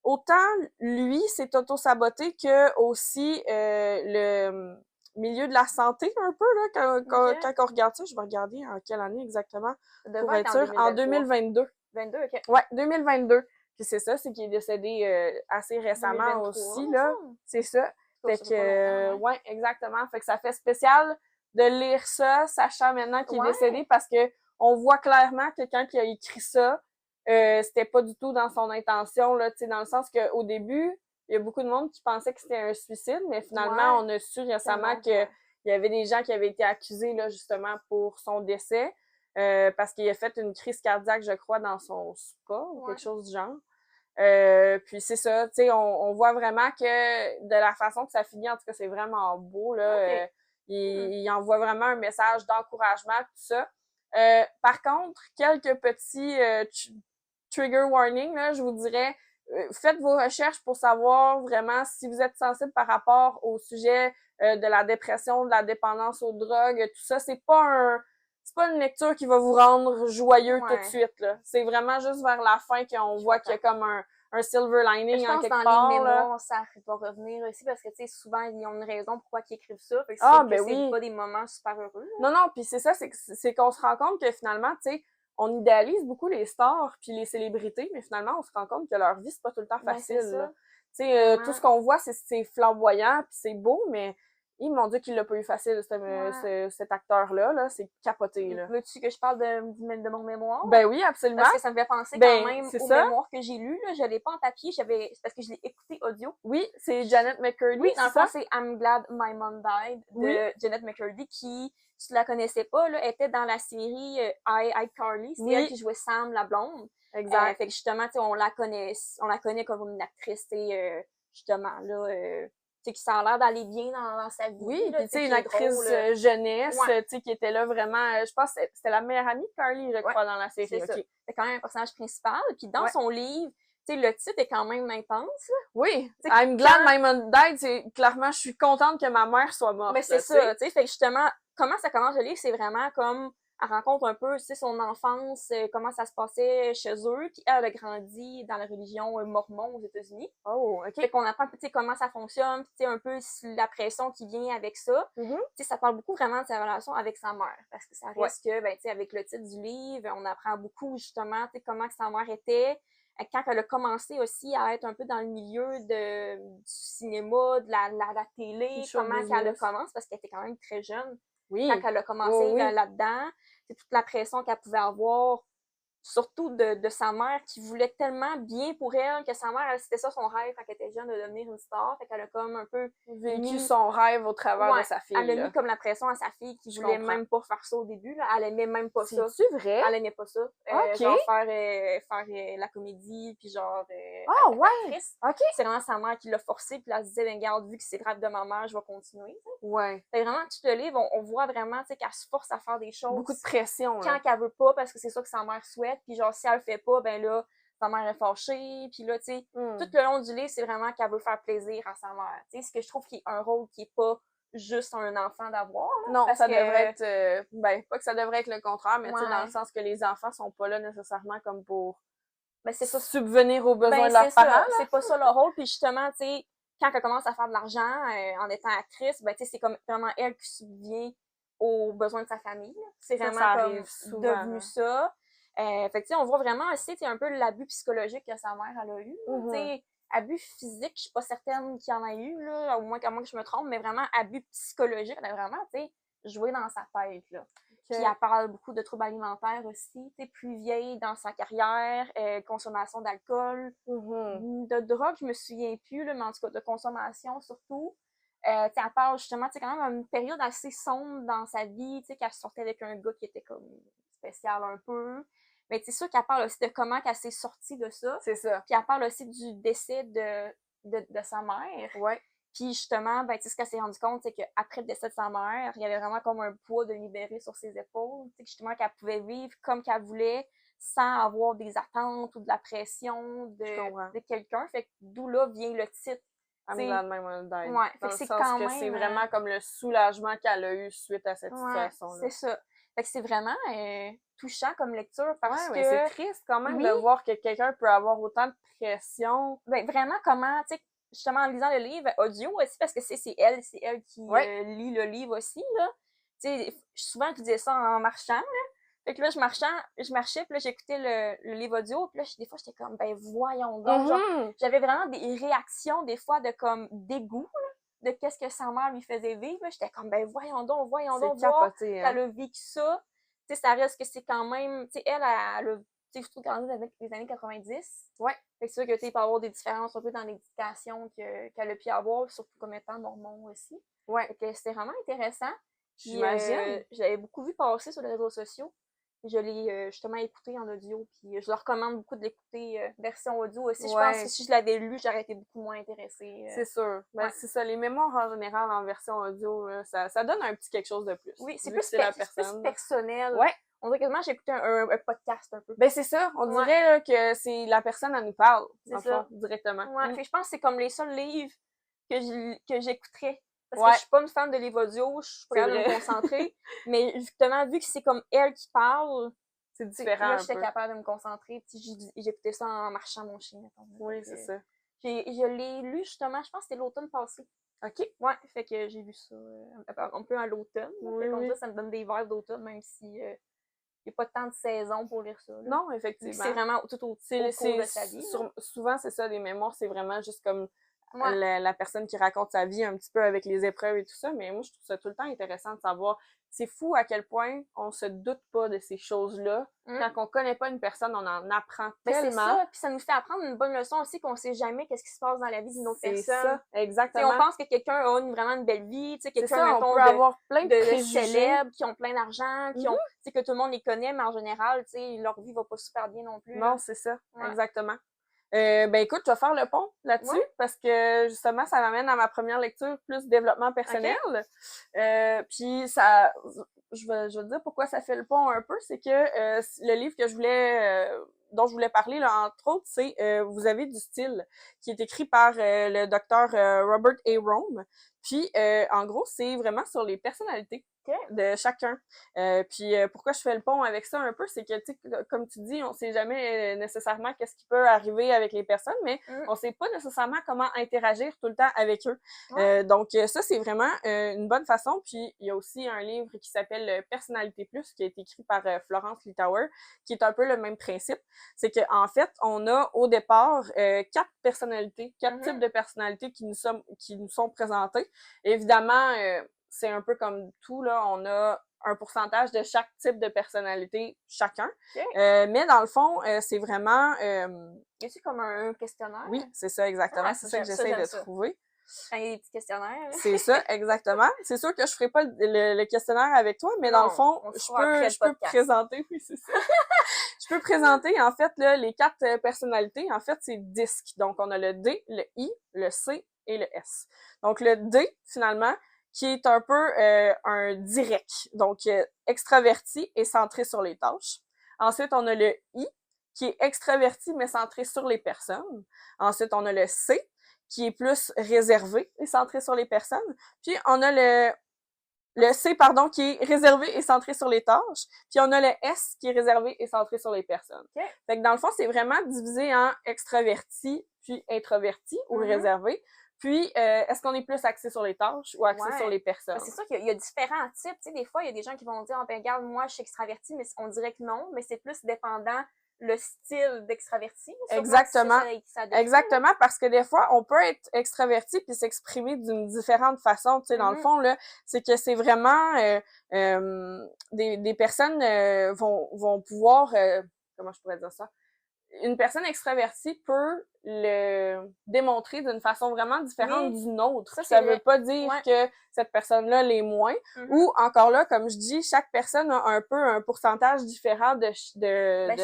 Autant lui s'est auto-saboté que aussi le milieu de la santé un peu, là, quand on regarde ça. Je vais regarder en quelle année exactement, pour être sûr. En 2022. 22, OK. Ouais, 2022. Puis c'est ça, c'est qu'il est décédé assez récemment 2023, aussi, là. C'est ça. Fait que, ouais, exactement. Fait que ça fait spécial de lire ça, sachant maintenant qu'il est décédé, parce que on voit clairement que quand il a écrit ça, c'était pas du tout dans son intention, là, tu sais, dans le sens que au début, il y a beaucoup de monde qui pensait que c'était un suicide, mais finalement, on a su récemment que il y avait des gens qui avaient été accusés, là, justement, pour son décès, parce qu'il a fait une crise cardiaque, je crois, dans son spa, ou quelque chose du genre. Puis c'est ça, tu sais, on voit vraiment que de la façon que ça finit, en tout cas, c'est vraiment beau, là. Il envoie vraiment un message d'encouragement, tout ça. Par contre, quelques petits trigger warning, là, je vous dirais, faites vos recherches pour savoir vraiment si vous êtes sensible par rapport au sujet de la dépression, de la dépendance aux drogues, tout ça. C'est pas une lecture qui va vous rendre joyeux tout de suite, là. C'est vraiment juste vers la fin qu'on voit qu'il y a comme un silver lining en quelque part. Je pense que dans les mémoires, ça va revenir aussi parce que, tu sais, souvent, ils ont une raison pourquoi ils écrivent ça. Fait que c'est pas des moments super heureux. Non, puis c'est ça, c'est qu'on se rend compte que finalement, tu sais, on idéalise beaucoup les stars puis les célébrités, mais finalement, on se rend compte que leur vie, c'est pas tout le temps facile. Tu sais, tout ce qu'on voit, c'est flamboyant puis c'est beau, mais mon Dieu qu'il l'a pas eu facile, cet acteur-là, là, c'est capoté, là. Veux-tu que je parle de mon mémoire? Ben oui, absolument. Parce que ça me fait penser quand même au mémoire que j'ai lu, là. Je l'ai pas en papier, c'est parce que je l'ai écouté audio. Oui, c'est Janet McCurdy. Oui, dans le fond, c'est I'm Glad My Mom Died de Janet McCurdy qui, si tu la connaissais pas, là, était dans la série iCarly. C'est elle qui jouait Sam, la blonde. Exact. Fait que justement, tu sais, on la connaît comme une actrice, tu sais, justement, là, tu sais, qui ça a l'air d'aller bien dans sa vie. Oui, puis tu sais, une actrice jeunesse, tu sais, qui était là vraiment, je pense que c'était la meilleure amie de Carly, je crois, dans la série. C'est ça. C'est quand même un personnage principal. Puis dans son livre, tu sais, le titre est quand même intense. Oui, I'm glad my mom died, c'est clairement, je suis contente que ma mère soit morte. Mais c'est ça, tu sais, fait que justement, comment ça commence le livre, c'est vraiment comme elle rencontre un peu, tu sais, son enfance, comment ça se passait chez eux, puis elle a grandi dans la religion mormon aux États-Unis. Oh, OK. Fait qu'on apprend un peu, tu sais, comment ça fonctionne, puis tu sais, un peu la pression qui vient avec ça. Tu sais, ça parle beaucoup vraiment de sa relation avec sa mère, parce que ça reste que, ben, tu sais, avec le titre du livre, on apprend beaucoup, justement, tu sais, comment que sa mère était, quand elle a commencé aussi à être un peu dans le milieu du cinéma, de la télé, comment qu'elle commence, parce qu'elle était quand même très jeune. Quand elle a commencé là-dedans, c'est toute la pression qu'elle pouvait avoir, surtout de sa mère qui voulait tellement bien pour elle que sa mère, c'était ça son rêve quand elle était jeune de devenir une star. Fait qu'elle a comme un peu vécu son rêve au travers de sa fille. Elle a mis comme la pression à sa fille qui voulait même pas faire ça au début. Là. Elle aimait même pas ça. C'est vrai? Elle aimait pas ça. Genre faire la comédie, puis genre actrice. C'est vraiment sa mère qui l'a forcé, puis elle se disait, ben, regarde, vu que c'est le rêve de ma mère, je vais continuer. C'est vraiment tout le livre, on voit vraiment qu'elle se force à faire des choses. Beaucoup de pression. Quand elle veut pas, parce que c'est ça que sa mère souhaite. Puis genre, si elle le fait pas, ben là, sa mère est fâchée. Puis là, tu sais, tout le long du livre, c'est vraiment qu'elle veut faire plaisir à sa mère. Tu sais, ce que je trouve qui est un rôle qui est pas juste un enfant d'avoir. Non, ça devrait être... ben, pas que ça devrait être le contraire, mais tu sais, dans le sens que les enfants sont pas là nécessairement comme pour Ben, c'est ça. Subvenir aux besoins Ben, de leurs c'est ça. parents. C'est pas ça leur rôle. Puis justement, tu sais, quand elle commence à faire de l'argent en étant actrice, ben, tu sais, c'est comme vraiment elle qui subvient aux besoins de sa famille. C'est vraiment ça comme arrive souvent, devenu hein. ça. Fait que, tu sais, on voit vraiment aussi, tu sais, un peu l'abus psychologique que sa mère, elle a eu. Tu sais, abus physique, je suis pas certaine qu'il y en a eu, là, au moins qu'à moins que je me trompe, mais vraiment abus psychologique, elle a vraiment, tu sais, joué dans sa tête, là. Puis elle parle beaucoup de troubles alimentaires aussi, tu sais, plus vieille dans sa carrière, consommation d'alcool, de drogue, je me souviens plus, là, mais en tout cas de consommation surtout. Tu sais, elle parle justement, tu sais, quand même une période assez sombre dans sa vie, tu sais, qu'elle sortait avec un gars qui était comme spécial un peu. Mais c'est sûr qu'elle parle aussi de comment qu'elle s'est sortie de ça. C'est ça. Puis elle parle aussi du décès de sa mère. Ouais. Puis justement, ben, tu sais, ce qu'elle s'est rendue compte, c'est qu'après le décès de sa mère, il y avait vraiment comme un poids de libérer sur ses épaules. Tu sais, justement, qu'elle pouvait vivre comme qu'elle voulait sans avoir des attentes ou de la pression de quelqu'un. Fait que d'où là vient le titre. I'm glad my mom died. Ouais, dans le c'est sens quand que même, c'est vraiment comme le soulagement qu'elle a eu suite à cette ouais, situation-là. c'est ça. Fait que c'est vraiment touchant comme lecture parce mais que... c'est triste quand même oui, de voir que quelqu'un peut avoir autant de pression. Ben, vraiment, comment, tu sais, justement, en lisant le livre audio aussi, parce que c'est elle qui lit le livre aussi, là. Tu sais, souvent, je disais ça en marchant, là. Fait que là, je marchais, puis là, j'écoutais le livre audio, puis là, des fois, j'étais comme, ben, voyons donc, genre, j'avais vraiment des réactions, des fois, de comme dégoût, là, de qu'est-ce que sa mère lui faisait vivre, là. J'étais comme, ben, voyons donc, voir capoté, hein. qu'elle a vécu ça. Tu sais, ça reste que c'est quand même, tu sais, elle a, tu sais, je trouve grandi avec les années 90. Ouais. C'est sûr que, tu sais, il peut y avoir des différences un peu dans l'éducation qu'elle a pu avoir, surtout comme étant mormon aussi. Ouais. Fait que c'était vraiment intéressant. J'imagine. J'avais beaucoup vu passer sur les réseaux sociaux. Je l'ai justement écouté en audio, puis je leur recommande beaucoup de l'écouter version audio aussi. Je pense que si je l'avais lu, j'aurais été beaucoup moins intéressée. C'est sûr. Ben, c'est ça. Les mémoires en général en version audio, là, ça donne un petit quelque chose de plus. Oui, c'est plus, plus personnel. Ouais. On dirait quasiment j'écoutais un podcast un peu. Ben c'est ça. On dirait là, que c'est la personne, elle nous parle. C'est ça. Directement. Ouais. Puis je pense que c'est comme les seuls livres que j'écouterais. Parce que je suis pas une fan de livres audio, je suis pas capable de me concentrer. Mais justement, vu que c'est comme elle qui parle, c'est différent. Là, j'étais capable de me concentrer. J'écoutais ça en marchant mon chien. Oui, c'est ça. Je l'ai lu justement, je pense que c'était l'automne passé. OK. Ouais, fait que j'ai vu ça un peu à l'automne. Oui, comme ça me donne des vibes d'automne, même si il n'y a pas tant de saison pour lire ça. Là. Non, effectivement. C'est vraiment tout au cours de sa vie. Souvent, c'est ça, les mémoires, c'est vraiment juste comme la personne qui raconte sa vie un petit peu avec les épreuves et tout ça. Mais moi, je trouve ça tout le temps intéressant de savoir. C'est fou à quel point on se doute pas de ces choses-là. Quand on connaît pas une personne, on en apprend tellement. C'est ça, puis ça nous fait apprendre une bonne leçon aussi qu'on sait jamais qu'est-ce qui se passe dans la vie d'une autre personne. C'est ça, exactement. T'sais, on pense que quelqu'un a vraiment une belle vie, tu sais, quelqu'un, mettons, on peut avoir plein de célèbres, qui ont plein d'argent, qui ont, tu sais, que tout le monde les connaît, mais en général, tu sais, leur vie va pas super bien non plus. Non, c'est ça, exactement. Ben écoute, je vais faire le pont là-dessus parce que justement, ça m'amène à ma première lecture plus développement personnel. Puis ça, je vais dire pourquoi ça fait le pont un peu, c'est que le livre que dont je voulais parler là, entre autres, c'est Vous avez du style, qui est écrit par le docteur Robert A. Rome. Puis en gros, c'est vraiment sur les personnalités de chacun. Puis pourquoi je fais le pont avec ça un peu, c'est que, tu sais, comme tu dis, on sait jamais nécessairement qu'est-ce qui peut arriver avec les personnes, mais on sait pas nécessairement comment interagir tout le temps avec eux. Donc ça, c'est vraiment une bonne façon. Puis il y a aussi un livre qui s'appelle Personnalité Plus, qui a été écrit par Florence Littauer, qui est un peu le même principe. C'est que en fait, on a au départ 4 personnalités, 4 types de personnalités qui nous sont présentées. Évidemment, c'est un peu comme tout, là, on a un pourcentage de chaque type de personnalité chacun. Mais dans le fond, c'est vraiment... Y a-t-il comme un questionnaire? Oui, c'est ça, exactement. C'est ça que j'essaie de trouver. Il y a des petits questionnaires. C'est ça, exactement. C'est sûr que je ferai pas le questionnaire avec toi, mais dans le fond, je peux présenter, oui, c'est ça. Je peux présenter, en fait, là, les 4 personnalités. En fait, c'est disques. Donc, on a le D, le I, le C et le S. Donc, le D, finalement, qui est un peu un direct, donc extraverti et centré sur les tâches. Ensuite, on a le I, qui est extraverti mais centré sur les personnes. Ensuite, on a le C, qui est plus réservé et centré sur les personnes. Puis, on a le Le C, pardon, qui est réservé et centré sur les tâches. Puis on a le S qui est réservé et centré sur les personnes. OK. Fait que dans le fond, c'est vraiment divisé en extraverti puis introverti ou réservé. Puis, est-ce qu'on est plus axé sur les tâches ou axé sur les personnes? C'est sûr qu'il y a différents types. Tu sais, des fois, il y a des gens qui vont dire, oh, ben, regarde, moi, je suis extraverti, mais on dirait que non, mais c'est plus dépendant le style d'extraverti. Exactement. Ça exactement, parce que des fois, on peut être extraverti puis s'exprimer d'une différente façon. Tu sais, dans le fond, là, c'est que c'est vraiment des personnes vont pouvoir comment je pourrais dire ça? Une personne extravertie peut le démontrer d'une façon vraiment différente d'une autre. Ça veut pas dire que cette personne-là l'est moins. Ou encore là, comme je dis, chaque personne a un peu un pourcentage différent de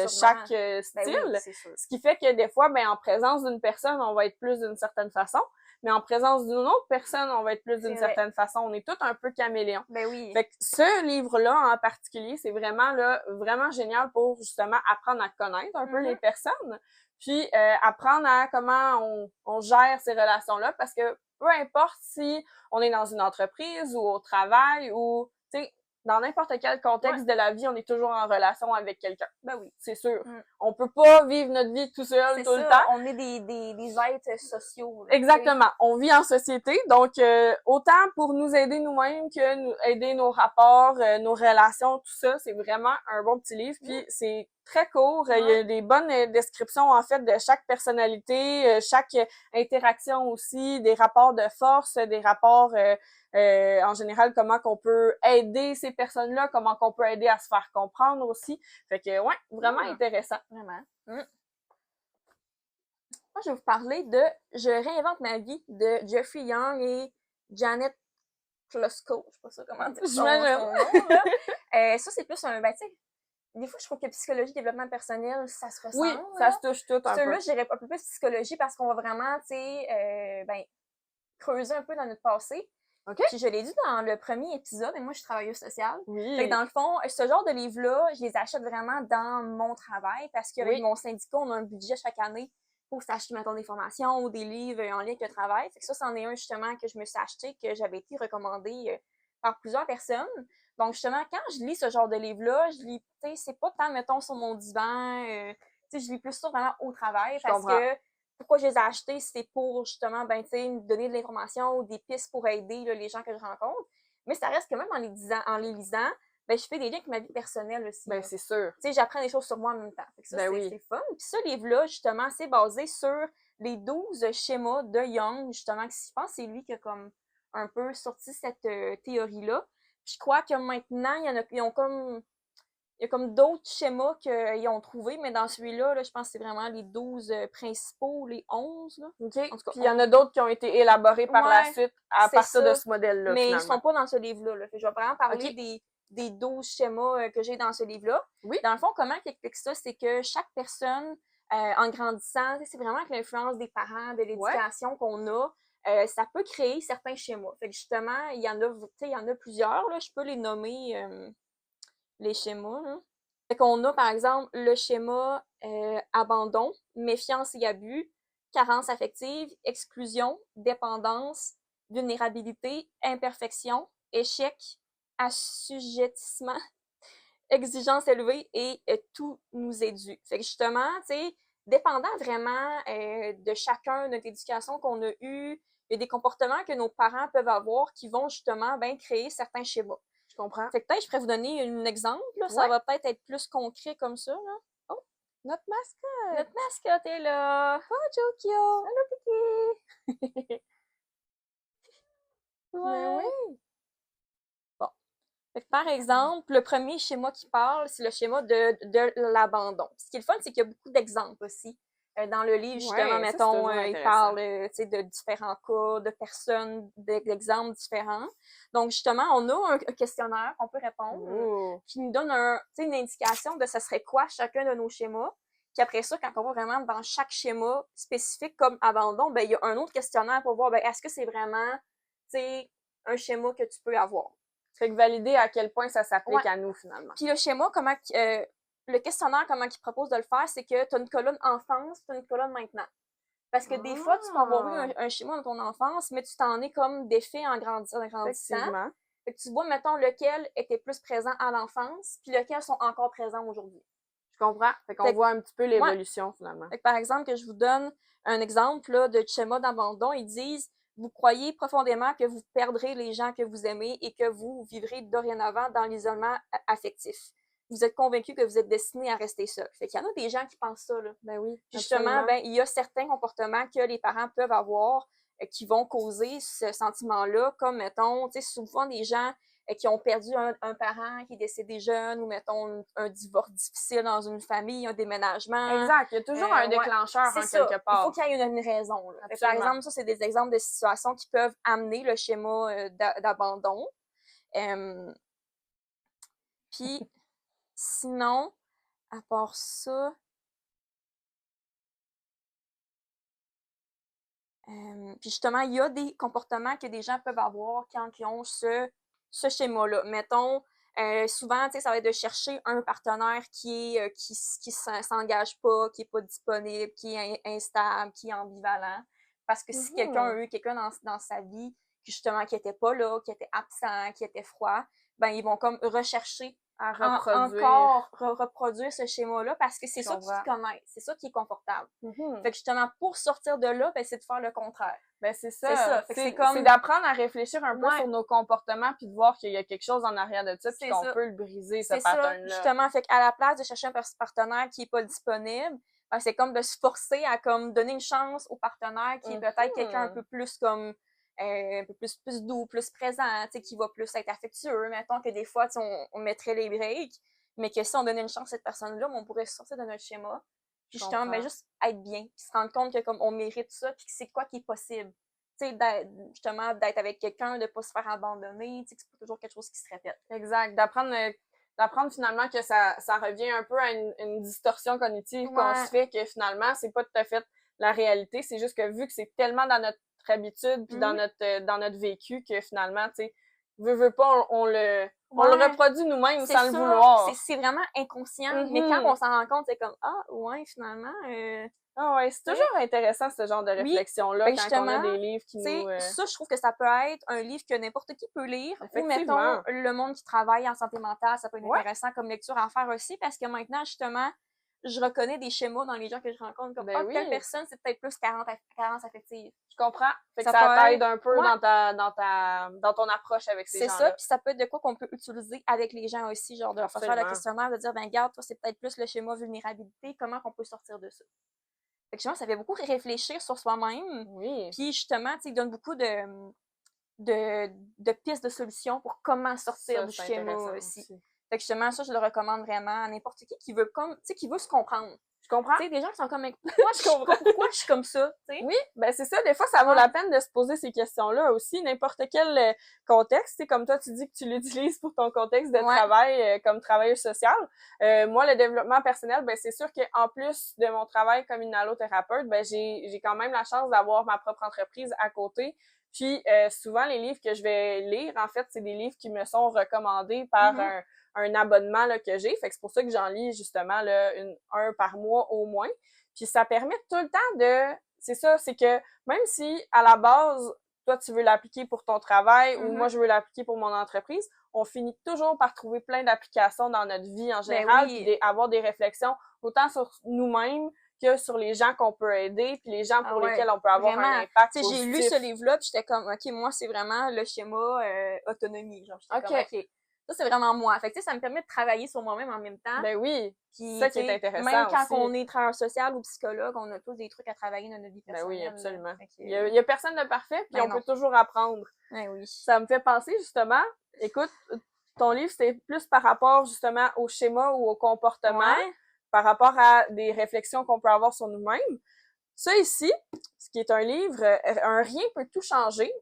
chaque style. Ce qui fait que des fois, ben en présence d'une personne, on va être plus d'une certaine façon. Mais en présence d'une autre personne, on va être plus d'une certaine façon. On est tous un peu caméléons. Ben oui. Fait que ce livre-là, en particulier, c'est vraiment là, vraiment génial pour justement apprendre à connaître un peu les personnes. Puis apprendre à comment on gère ces relations-là. Parce que peu importe si on est dans une entreprise ou au travail ou, tu sais, dans n'importe quel contexte de la vie, on est toujours en relation avec quelqu'un. Ben oui. C'est sûr. On peut pas vivre notre vie tout seul tout le temps. On est des êtres sociaux. Là, exactement. On vit en société. Donc, autant pour nous aider nous-mêmes que nous aider nos rapports, nos relations, tout ça, c'est vraiment un bon petit livre. Puis, c'est très court. Il y a des bonnes descriptions, en fait, de chaque personnalité, chaque interaction aussi, des rapports de force, des rapports... en général, comment qu'on peut aider ces personnes-là, comment qu'on peut aider à se faire comprendre aussi. Fait que, ouais, vraiment intéressant. Vraiment. Moi, je vais vous parler de Je réinvente ma vie de Jeffrey Young et Janet Klosko. Je sais pas ça comment dire son nom, là. Ça, c'est plus un... Ben, tu sais, des fois, je trouve que psychologie, développement personnel, ça se ressemble. Oui, ça se touche tout un peu. Celui-là, j'irais un peu plus psychologie parce qu'on va vraiment, tu sais, creuser un peu dans notre passé. Okay. Puis je l'ai dit dans le premier épisode, et moi je suis travailleuse sociale. Oui. Fait que dans le fond, ce genre de livres-là, je les achète vraiment dans mon travail parce qu'avec mon syndicat, on a un budget chaque année pour s'acheter, mettons, des formations ou des livres en lien avec le travail. Fait que ça, c'en est un justement que je me suis acheté, que j'avais été recommandé par plusieurs personnes. Donc justement, quand je lis ce genre de livre-là, je lis, tu sais, c'est pas tant, mettons, sur mon divan, tu sais, je lis plus ça vraiment au travail parce que pourquoi je les ai achetés, c'est pour justement, ben, tu sais, me donner de l'information ou des pistes pour aider là, les gens que je rencontre. Mais ça reste que même en les lisant, ben, je fais des liens avec ma vie personnelle aussi. Ben, c'est sûr. Tu sais, j'apprends des choses sur moi en même temps. Fait que ça, c'est fun. Puis ce livre-là, justement, c'est basé sur les 12 schémas de Young, justement, que je pense que c'est lui qui a comme un peu sorti cette théorie-là. Puis je crois que maintenant, il y a comme d'autres schémas qu'ils ont trouvés, mais dans celui-là, là, je pense que c'est vraiment les 12 principaux, les 11. Là. Okay. En tout cas, puis il y en a d'autres qui ont été élaborés par la suite à partir de ce modèle-là. Mais finalement. Ils sont pas dans ce livre-là. Là. Je vais vraiment parler des 12 schémas que j'ai dans ce livre-là. Oui. Dans le fond, comment il explique ça? C'est que chaque personne, en grandissant, c'est vraiment avec l'influence des parents, de l'éducation qu'on a, ça peut créer certains schémas. Fait que justement, il y en a plusieurs. Là, je peux les nommer... les schémas. Là. Fait qu'on a, par exemple, le schéma abandon, méfiance et abus, carence affective, exclusion, dépendance, vulnérabilité, imperfection, échec, assujettissement, exigence élevée et tout nous est dû. Fait que justement, tu sais, dépendant vraiment de chacun, de notre éducation qu'on a eue, il y a des comportements que nos parents peuvent avoir qui vont justement créer certains schémas. Je comprends. Fait que peut-être je pourrais vous donner un exemple. Là. Ça va peut-être être plus concret comme ça. Là. Oh, notre mascotte! Notre mascotte est là! Bonjour, Kyo! Allô, Kiki! Oui! Bon. Fait que, par exemple, le premier schéma qui parle, c'est le schéma de l'abandon. Ce qui est le fun, c'est qu'il y a beaucoup d'exemples aussi. Dans le livre, justement, mettons, il parle de différents cas, de personnes, d'exemples différents. Donc, justement, on a un questionnaire qu'on peut répondre qui nous donne une indication de ce serait quoi chacun de nos schémas. Puis après ça, quand on va vraiment dans chaque schéma spécifique comme abandon, ben il y a un autre questionnaire pour voir est-ce que c'est vraiment un schéma que tu peux avoir. Fait que valider à quel point ça s'applique à nous, finalement. Puis le schéma, le questionnaire, comment il propose de le faire, c'est que tu as une colonne enfance, tu as une colonne maintenant. Parce que des fois, tu peux avoir eu un schéma dans ton enfance, mais tu t'en es comme défait en grandissant. Fait que tu vois, mettons, lequel était plus présent à l'enfance, puis lequel sont encore présents aujourd'hui. Je comprends. Fait qu'on voit un petit peu l'évolution, finalement. Fait que, par exemple, que je vous donne un exemple là, de schéma d'abandon, ils disent « Vous croyez profondément que vous perdrez les gens que vous aimez et que vous vivrez dorénavant dans l'isolement affectif. Vous êtes convaincu que vous êtes destiné à rester seul. » Fait qu'il y en a des gens qui pensent ça, là. Ben oui. Justement, ben, il y a certains comportements que les parents peuvent avoir qui vont causer ce sentiment-là, comme, mettons, tu sais, souvent des gens qui ont perdu un parent qui est décédé jeune, ou, mettons, un divorce difficile dans une famille, un déménagement. Exact. Il y a toujours un déclencheur, quelque part. Il faut qu'il y ait une raison. Là. Par exemple, ça, c'est des exemples de situations qui peuvent amener le schéma d'abandon. Puis, sinon, à part ça, puis justement, il y a des comportements que des gens peuvent avoir quand ils ont ce schéma-là. Mettons, souvent, tu sais, ça va être de chercher un partenaire qui s'engage pas, qui est pas disponible, qui est instable, qui est ambivalent. Parce que si quelqu'un a eu quelqu'un dans sa vie qui justement qui était pas là, qui était absent, qui était froid, ben ils vont comme rechercher à reproduire. encore reproduire ce schéma-là parce que c'est ça qu'ils connaissent, c'est ça qui est confortable. Fait que justement, pour sortir de là, ben, c'est de faire le contraire. Ben c'est ça. C'est d'apprendre à réfléchir un peu sur nos comportements puis de voir qu'il y a quelque chose en arrière de ça puis qu'on peut le briser, ce pattern-là. Justement, fait qu'à la place de chercher un partenaire qui est pas disponible, ben, c'est comme de se forcer à comme donner une chance au partenaire qui est peut-être quelqu'un un peu plus comme un peu plus doux, plus présent, tu sais, qui va plus être affectueux. Mettons que des fois, on mettrait les breaks, mais que si on donnait une chance à cette personne-là, on pourrait sortir de notre schéma. Puis justement, ben, juste être bien, puis se rendre compte que comme on mérite ça, puis que c'est quoi qui est possible. Tu sais, justement, d'être avec quelqu'un, de pas se faire abandonner, tu sais, que c'est pas toujours quelque chose qui se répète. Exact. D'apprendre finalement que ça revient un peu à une distorsion cognitive qu'on se fait, que finalement, c'est pas tout à fait la réalité. C'est juste que vu que c'est tellement dans notre habitude puis dans notre vécu que finalement, tu sais, veut pas, on le reproduit nous-mêmes sans le vouloir. C'est vraiment inconscient, mais quand on s'en rend compte, c'est comme, ah, ouais, finalement... Ah ouais, c'est toujours intéressant ce genre de réflexion-là quand on a des livres qui nous... Ça, je trouve que ça peut être un livre que n'importe qui peut lire. Ou, mettons, le monde qui travaille en santé mentale, ça peut être intéressant comme lecture à faire aussi, parce que maintenant, justement, je reconnais des schémas dans les gens que je rencontre, comme, telle personne, c'est peut-être plus carence affective. Je comprends. Fait que ça t'aide un peu dans ton approche avec ces gens-là. C'est ça, puis ça peut être de quoi qu'on peut utiliser avec les gens aussi, genre de leur faire le questionnaire, de dire, ben, regarde, toi, c'est peut-être plus le schéma vulnérabilité, comment qu'on peut sortir de ça? Fait que, justement, ça fait beaucoup réfléchir sur soi-même. Oui. Puis, justement, tu sais, il donne beaucoup de pistes de solutions pour comment sortir du schéma aussi. Fait que, justement, ça, je le recommande vraiment à n'importe qui veut qui veut se comprendre. Je comprends. Tu sais, des gens qui sont comme, pourquoi je suis comme ça, tu sais? Oui, ben c'est ça. Des fois, ça vaut la peine de se poser ces questions-là aussi. N'importe quel contexte, tu sais, comme toi, tu dis que tu l'utilises pour ton contexte de travail comme travailleur social. Moi, le développement personnel, ben c'est sûr qu'en plus de mon travail comme inhalothérapeute, ben j'ai quand même la chance d'avoir ma propre entreprise à côté. Puis souvent, les livres que je vais lire, en fait, c'est des livres qui me sont recommandés par un abonnement là, que j'ai. Fait que c'est pour ça que j'en lis justement là, un par mois au moins. Puis ça permet tout le temps c'est ça, c'est que même si à la base, toi tu veux l'appliquer pour ton travail ou moi je veux l'appliquer pour mon entreprise, on finit toujours par trouver plein d'applications dans notre vie en général, puis avoir des réflexions autant sur nous-mêmes que sur les gens qu'on peut aider, puis les gens pour lesquels on peut avoir un impact positif. J'ai lu ce livre-là, puis j'étais comme, OK, moi, c'est vraiment le schéma autonomie. Genre, j'étais comme, OK, ça, c'est vraiment moi. Fait que, tu sais, ça me permet de travailler sur moi-même en même temps. Ben oui, c'est ça qui est intéressant même quand aussi. on est travailleur social ou psychologue, on a tous des trucs à travailler dans notre vie personnelle. Ben oui, absolument. Il y a personne de parfait, puis on peut toujours apprendre. Ben oui. Ça me fait penser, justement, écoute, ton livre, c'est plus par rapport, justement, au schéma ou au comportement, par rapport à des réflexions qu'on peut avoir sur nous-mêmes. Ça ici, ce qui est un livre, un rien peut tout changer.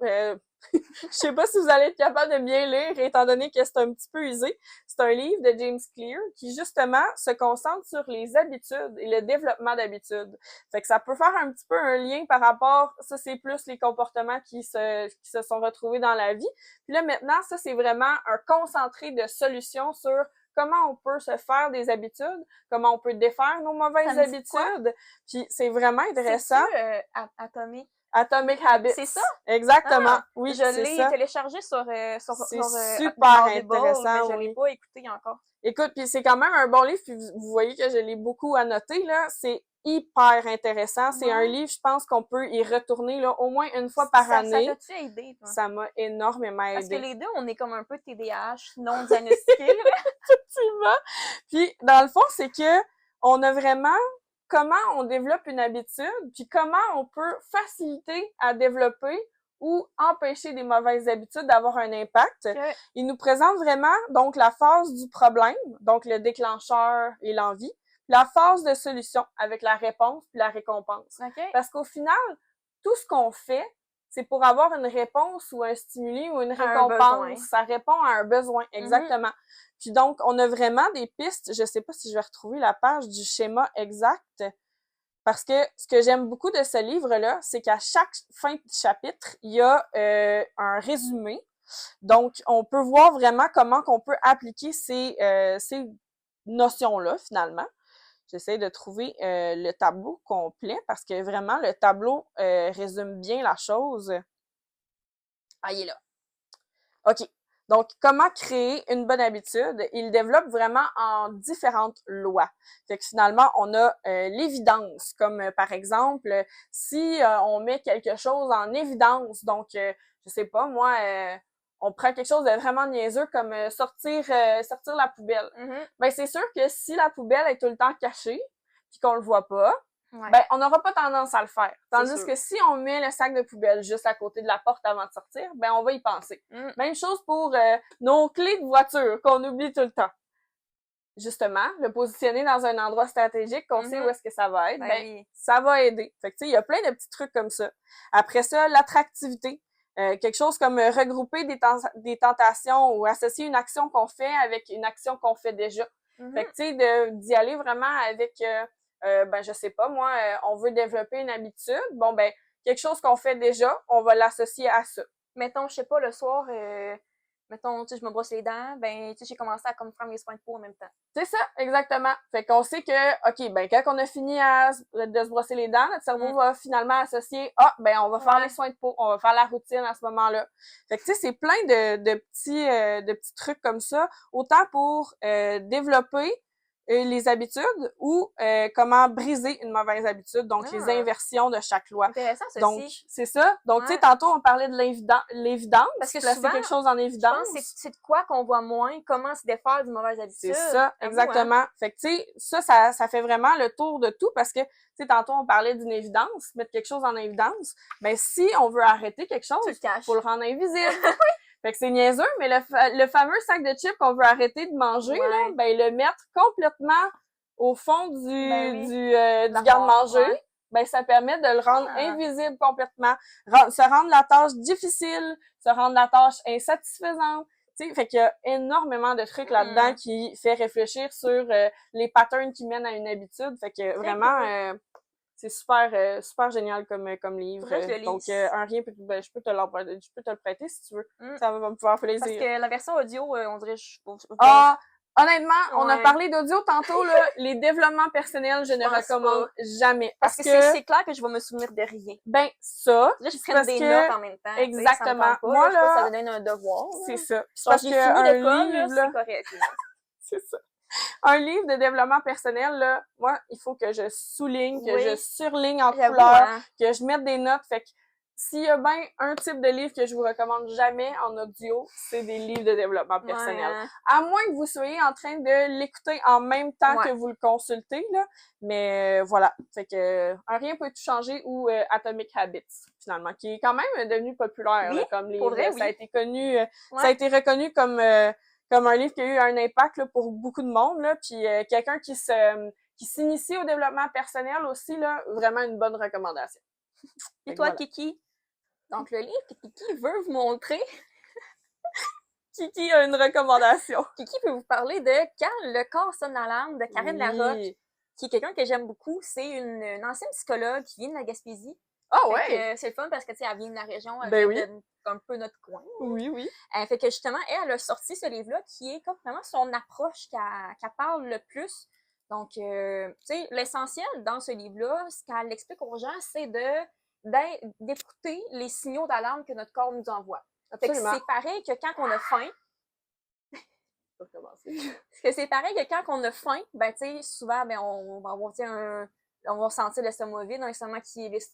Je sais pas si vous allez être capable de bien lire, étant donné que c'est un petit peu usé. C'est un livre de James Clear qui, justement, se concentre sur les habitudes et le développement d'habitudes. Fait que ça peut faire un petit peu un lien par rapport, ça c'est plus les comportements qui se sont retrouvés dans la vie. Puis là, maintenant, ça c'est vraiment un concentré de solutions sur comment on peut se faire des habitudes, comment on peut défaire nos mauvaises habitudes. Puis c'est vraiment intéressant. C'est Atomic Habits. C'est ça? Exactement. Ah, oui, je l'ai téléchargé sur super Audible, intéressant, mais je l'ai pas écouté encore. Écoute, puis c'est quand même un bon livre, puis vous voyez que je l'ai beaucoup annoté, là. C'est hyper intéressant. C'est un livre, je pense qu'on peut y retourner, là, au moins une fois par année. Ça t'a-tu aidé, toi? Ça m'a énormément aidé. Parce que les deux, on est comme un peu TDAH, non diagnostiqué, là. Effectivement. Puis, dans le fond, c'est que on a vraiment comment on développe une habitude, puis comment on peut faciliter à développer ou empêcher des mauvaises habitudes d'avoir un impact. Okay. Il nous présente vraiment donc la phase du problème, donc le déclencheur et l'envie, la phase de solution avec la réponse puis la récompense. Okay. Parce qu'au final, tout ce qu'on fait, c'est pour avoir une réponse ou un stimuli ou une récompense. Ça répond à un besoin, exactement. Puis donc, on a vraiment des pistes. Je sais pas si je vais retrouver la page du schéma exact. Parce que ce que j'aime beaucoup de ce livre-là, c'est qu'à chaque fin de chapitre, il y a un résumé. Donc, on peut voir vraiment comment qu'on peut appliquer ces notions-là, finalement. J'essaie de trouver le tableau complet parce que vraiment, le tableau résume bien la chose. Ah, il est là. OK. Donc, comment créer une bonne habitude? Il développe vraiment en différentes lois. Fait que finalement, on a l'évidence, comme par exemple, si on met quelque chose en évidence, donc, je sais pas, moi, on prend quelque chose de vraiment niaiseux comme sortir la poubelle. Ben, c'est sûr que si la poubelle est tout le temps cachée, puis qu'on le voit pas, ben, on n'aura pas tendance à le faire. Tandis que si on met le sac de poubelle juste à côté de la porte avant de sortir, ben, on va y penser. Même chose pour nos clés de voiture qu'on oublie tout le temps. Justement, le positionner dans un endroit stratégique qu'on sait où est-ce que ça va être, ben, ça va aider. Fait que, tu sais, il y a plein de petits trucs comme ça. Après ça, l'attractivité. Quelque chose comme regrouper des tentations ou associer une action qu'on fait avec une action qu'on fait déjà. Fait que, tu sais, d'y aller vraiment avec... ben, je sais pas, moi, on veut développer une habitude. Bon, ben, quelque chose qu'on fait déjà, on va l'associer à ça. Mettons, je sais pas, le soir, mettons, tu sais, je me brosse les dents, ben, tu sais, j'ai commencé à comme faire mes soins de peau en même temps. C'est ça, exactement. Fait qu'on sait que, OK, ben, quand on a fini de se brosser les dents, notre cerveau va finalement associer, ben, on va faire les soins de peau, on va faire la routine à ce moment-là. Fait que, tu sais, c'est plein de petits trucs comme ça, autant pour développer les habitudes ou comment briser une mauvaise habitude, donc les inversions de chaque loi. Intéressant, ceci. Donc, c'est ça. Donc, tu sais, tantôt, on parlait de l'évidence, parce que placer quelque chose en évidence. Je pense que c'est de quoi qu'on voit moins, comment se défaire d'une mauvaise habitude. C'est ça, exactement. Fait que, tu sais, ça fait vraiment le tour de tout parce que, tu sais, tantôt, on parlait d'une évidence, mettre quelque chose en évidence. Ben, si on veut arrêter quelque chose, faut le rendre invisible. Fait que c'est niaiseux, mais le fameux sac de chips qu'on veut arrêter de manger, là, ben, le mettre complètement au fond du garde-manger, ben, ça permet de le rendre invisible complètement, se rendre la tâche difficile, se rendre la tâche insatisfaisante. Tu sais, fait qu'il y a énormément de trucs là-dedans qui fait réfléchir sur les patterns qui mènent à une habitude. Fait que vraiment, c'est super génial comme livre. Donc, je peux te le prêter si tu veux. Ça va me faire plaisir. Parce que la version audio, on dirait... Honnêtement, on a parlé d'audio tantôt, là. Les développements personnels, je ne recommande jamais. Parce que c'est clair que je vais me souvenir de rien. Ben, ça. Là, je prends des notes en même temps. Exactement. Moi, là, ça me donne un devoir. C'est ça. Parce que j'ai fini l'école, là, c'est correct. C'est ça. Un livre de développement personnel, là, moi, il faut que je souligne, que je surligne en couleur, que je mette des notes. Fait que s'il y a bien un type de livre que je vous recommande jamais en audio, c'est des livres de développement personnel. À moins que vous soyez en train de l'écouter en même temps que vous le consultez, là. Mais voilà. Fait que Un rien peut tout changer ou Atomic Habits, finalement, qui est quand même devenu populaire là, comme livre. Ça a été connu, ça a été reconnu comme un livre qui a eu un impact là, pour beaucoup de monde, là, puis quelqu'un qui s'initie au développement personnel aussi, là, vraiment une bonne recommandation. Et toi, Kiki? Donc, le livre que Kiki veut vous montrer... Kiki a une recommandation. Kiki peut vous parler de Quand le corps sonne l'alarme de Karine Larocque, qui est quelqu'un que j'aime beaucoup. C'est une ancienne psychologue qui vient de la Gaspésie. Ah Fait ouais! que c'est le fun parce que, tu sais, elle vient de la région, elle Ben vient oui. de un peu notre coin. Oui, oui. Fait que justement, elle a sorti ce livre-là qui est comme vraiment son approche qu'elle parle le plus. Donc, tu sais, l'essentiel dans ce livre-là, ce qu'elle explique aux gens, c'est d'écouter les signaux d'alarme que notre corps nous envoie. Fait que Absolument. c'est pareil que quand on a faim, Je vais recommencer. parce que c'est pareil que quand on a faim, ben, tu sais, souvent, ben, on va avoir, tu sais, on va sentir l'estomac vide, un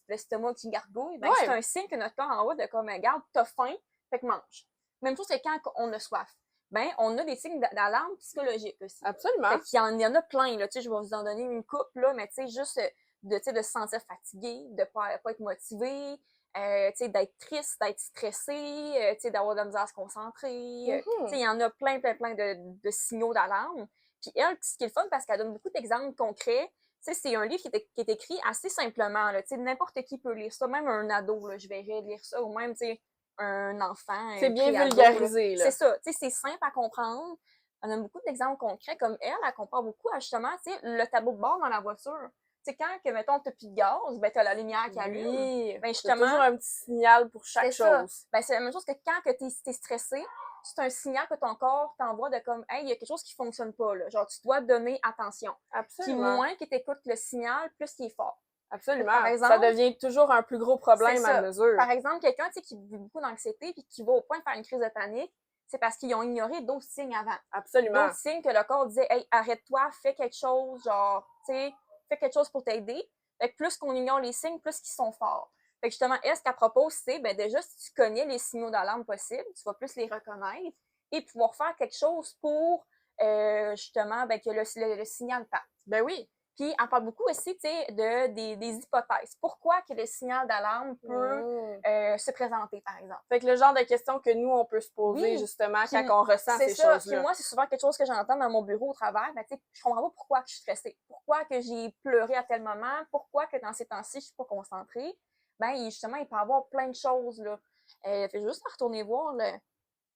l'estomac qui gargouille. Ben, c'est Ouais, un signe que notre corps envoie de comme, regarde, t'as faim, fait que mange. Même chose que quand on a soif. Ben, on a des signes d'alarme psychologiques aussi. absolument. Fait qu'il y en a plein, là. Tu sais, je vais vous en donner une couple, là, mais tu sais, juste tu sais, de se sentir fatigué, de pas être motivé, tu sais, d'être triste, d'être stressé, tu sais, d'avoir de la misère à se concentrer. Tu sais, il y en a plein, plein, plein de signaux d'alarme. Puis elle, ce qui est le fun, parce qu'elle donne beaucoup d'exemples concrets, tu sais, c'est un livre qui est écrit assez simplement, là. Tu sais, n'importe qui peut lire ça, même un ado, là, je verrais lire ça, ou même, tu sais, un enfant, C'est bien préado, vulgarisé, là. c'est ça, tu sais, c'est simple à comprendre. On a beaucoup d'exemples concrets, comme elle compare beaucoup à, justement, tu sais, le tableau de bord dans la voiture. Tu sais, quand, que, mettons, t'as plus de gaz, ben, t'as la lumière qui allume. Oui, Ben, t'as toujours justement, un petit signal pour chaque c'est ça. chose. Ben, c'est la même chose que quand que t'es stressé, c'est un signal que ton corps t'envoie de comme, hey, il y a quelque chose qui fonctionne pas, là. Genre, tu dois donner attention. Puis Absolument. moins que t'écoutes le signal, plus qu'il est fort. Absolument. Par Ça exemple, devient toujours un plus gros c'est problème à ça. mesure. Par exemple, quelqu'un, tu sais, qui vit beaucoup d'anxiété puis qui va au point de faire une crise de panique, c'est parce qu'ils ont ignoré d'autres signes avant. Absolument. D'autres signes que le corps disait, hey, arrête-toi, fais quelque chose, genre, tu sais, fais quelque chose pour t'aider. Fait que plus qu'on ignore les signes, plus qu'ils sont forts. Fait que justement, elle, ce qu'elle propose, c'est, ben, déjà, si tu connais les signaux d'alarme possibles, tu vas plus les reconnaître et pouvoir faire quelque chose pour, justement, ben, que le signal parte. Ben oui. Puis, on parle beaucoup aussi, tu sais, des hypothèses. Pourquoi que le signal d'alarme peut se présenter, par exemple? Fait que le genre de questions que nous, on peut se poser, Oui. justement, Puis, quand on ressent c'est ces ça. Puis choses-là. moi, c'est souvent quelque chose que j'entends dans mon bureau au travail. Ben, tu sais, je comprends pas pourquoi que je suis stressée. Pourquoi que j'ai pleuré à tel moment. Pourquoi que dans ces temps-ci, je suis pas concentrée. Ben, justement, il peut y avoir plein de choses, là. Fait juste à retourner voir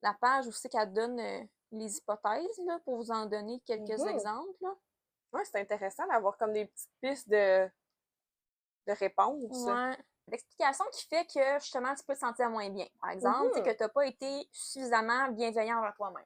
la page où c'est qu'elle donne les hypothèses, là, pour vous en donner quelques exemples, là. Ouais, c'est intéressant d'avoir comme des petites pistes de réponses. Ouais. L'explication qui fait que, justement, tu peux te sentir moins bien. Par exemple, c'est que tu n'as pas été suffisamment bienveillant envers toi-même.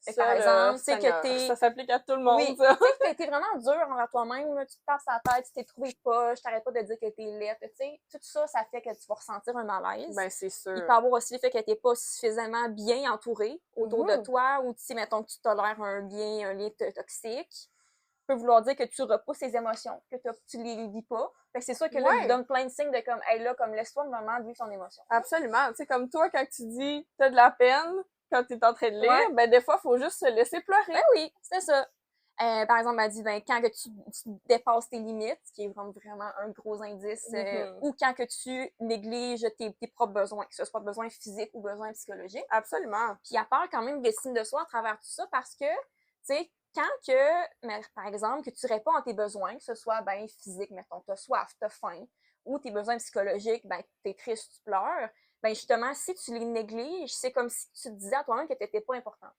Par Ça, là, exemple, c'est que Seigneur, t'es... ça s'applique à tout le Oui, monde, ça. tu sais que t'as été vraiment dur envers toi-même, là, tu te passes la tête, tu t'es trouvé poche, t'arrêtes pas de dire que t'es laide, tu sais, tout ça, ça fait que tu vas ressentir un malaise. Ben, c'est Il sûr. peut y avoir aussi le fait que t'es pas suffisamment bien entouré autour de toi, ou, tu sais, mettons que tu tolères un lien toxique. Peut vouloir dire que tu repousses tes émotions, que tu les vis pas. Fait que c'est sûr que là, il donne plein de signes de comme, hey, là, comme laisse-toi le moment de vivre ton émotion. Absolument. Tu sais, comme toi, quand tu dis t'as de la peine, quand t'es en train de lire, ben, des fois, il faut juste se laisser pleurer. Ben oui, c'est ça. Par exemple, elle dit, ben, quand que tu dépasses tes limites, ce qui est vraiment un gros indice, ou quand que tu négliges tes propres besoins, que ce soit besoins physiques ou besoins psychologiques. Absolument. Puis elle parle quand même d'estime de soi à travers tout ça parce que, tu sais, quand que, par exemple, que tu réponds à tes besoins, que ce soit, ben, physique, mettons, t'as soif, t'as faim, ou tes besoins psychologiques, ben, t'es triste, tu pleures, ben, justement, si tu les négliges, c'est comme si tu te disais à toi-même que t'étais pas importante.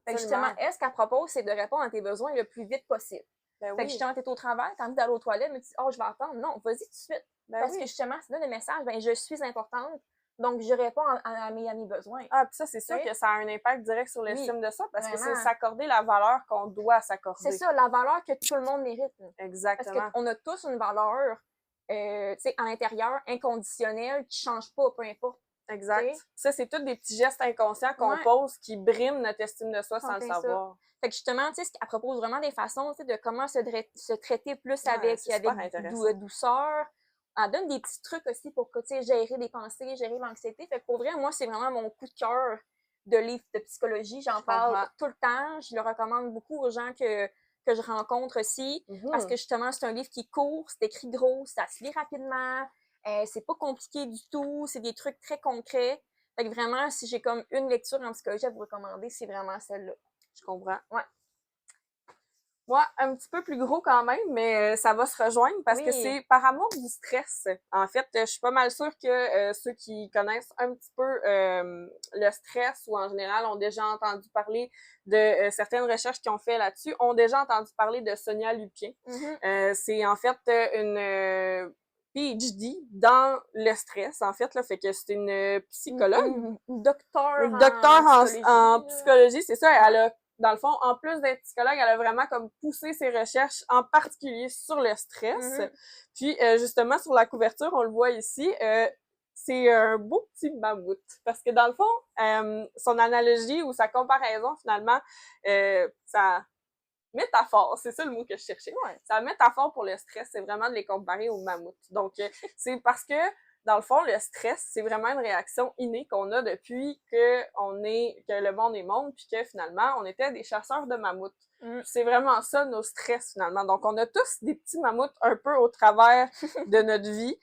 Fait que justement, elle, ce qu'elle propose, c'est de répondre à tes besoins le plus vite possible. Ben Fait que oui. justement, t'es au travail, t'as envie d'aller aux toilettes, mais tu dis, oh, je vais attendre. Non, vas-y tout de suite. Ben Parce oui. que justement, ça donne le message, ben, je suis importante, donc je réponds à mes besoins. Ah, puis ça, c'est sûr T'sais? que ça a un impact direct sur Oui, l'estime de soi, parce que c'est vraiment. s'accorder la valeur qu'on doit s'accorder. C'est ça, la valeur que tout le monde mérite. Parce Exactement. qu'on a tous une valeur, tu sais, à l'intérieur, inconditionnelle, qui change pas, peu importe. Exact. T'sais? Ça, c'est tous des petits gestes inconscients qu'on pose qui briment notre estime de soi sans le savoir. Fait que justement, tu sais, elle propose vraiment des façons, tu sais, de comment se traiter plus avec douceur. Elle donne des petits trucs aussi pour, tu sais, gérer les pensées, gérer l'anxiété. Fait que pour vrai, moi, c'est vraiment mon coup de cœur de livre de psychologie. J'en parle tout le temps. Je le recommande beaucoup aux gens que je rencontre aussi. Parce que justement, c'est un livre qui est court, c'est écrit gros, ça se lit rapidement. C'est pas compliqué du tout. C'est des trucs très concrets. Fait que vraiment, si j'ai comme une lecture en psychologie à vous recommander, c'est vraiment celle-là. Je comprends. Ouais. Moi, un petit peu plus gros quand même, mais ça va se rejoindre parce que c'est par amour du stress. En fait, je suis pas mal sûre que ceux qui connaissent un petit peu le stress ou en général ont déjà entendu parler de certaines recherches qu'ils ont fait là-dessus, ont déjà entendu parler de Sonia Lupien. C'est en fait PhD dans le stress, en fait, là. Fait que c'est une psychologue. Une docteur Une docteur en psychologie. psychologie, c'est ça. Elle a, dans le fond, en plus d'être psychologue, elle a vraiment comme poussé ses recherches, en particulier sur le stress. Puis, justement, sur la couverture, on le voit ici, c'est un beau petit mammouth. Parce que dans le fond, son analogie ou sa comparaison, finalement, sa métaphore, c'est ça le mot que je cherchais. Sa métaphore pour le stress, c'est vraiment de les comparer aux mammouths. Donc, c'est parce que, dans le fond, le stress, c'est vraiment une réaction innée qu'on a depuis que le monde est monde, puis que finalement, on était des chasseurs de mammouths. C'est vraiment ça, nos stress, finalement. Donc, on a tous des petits mammouths un peu au travers de notre vie.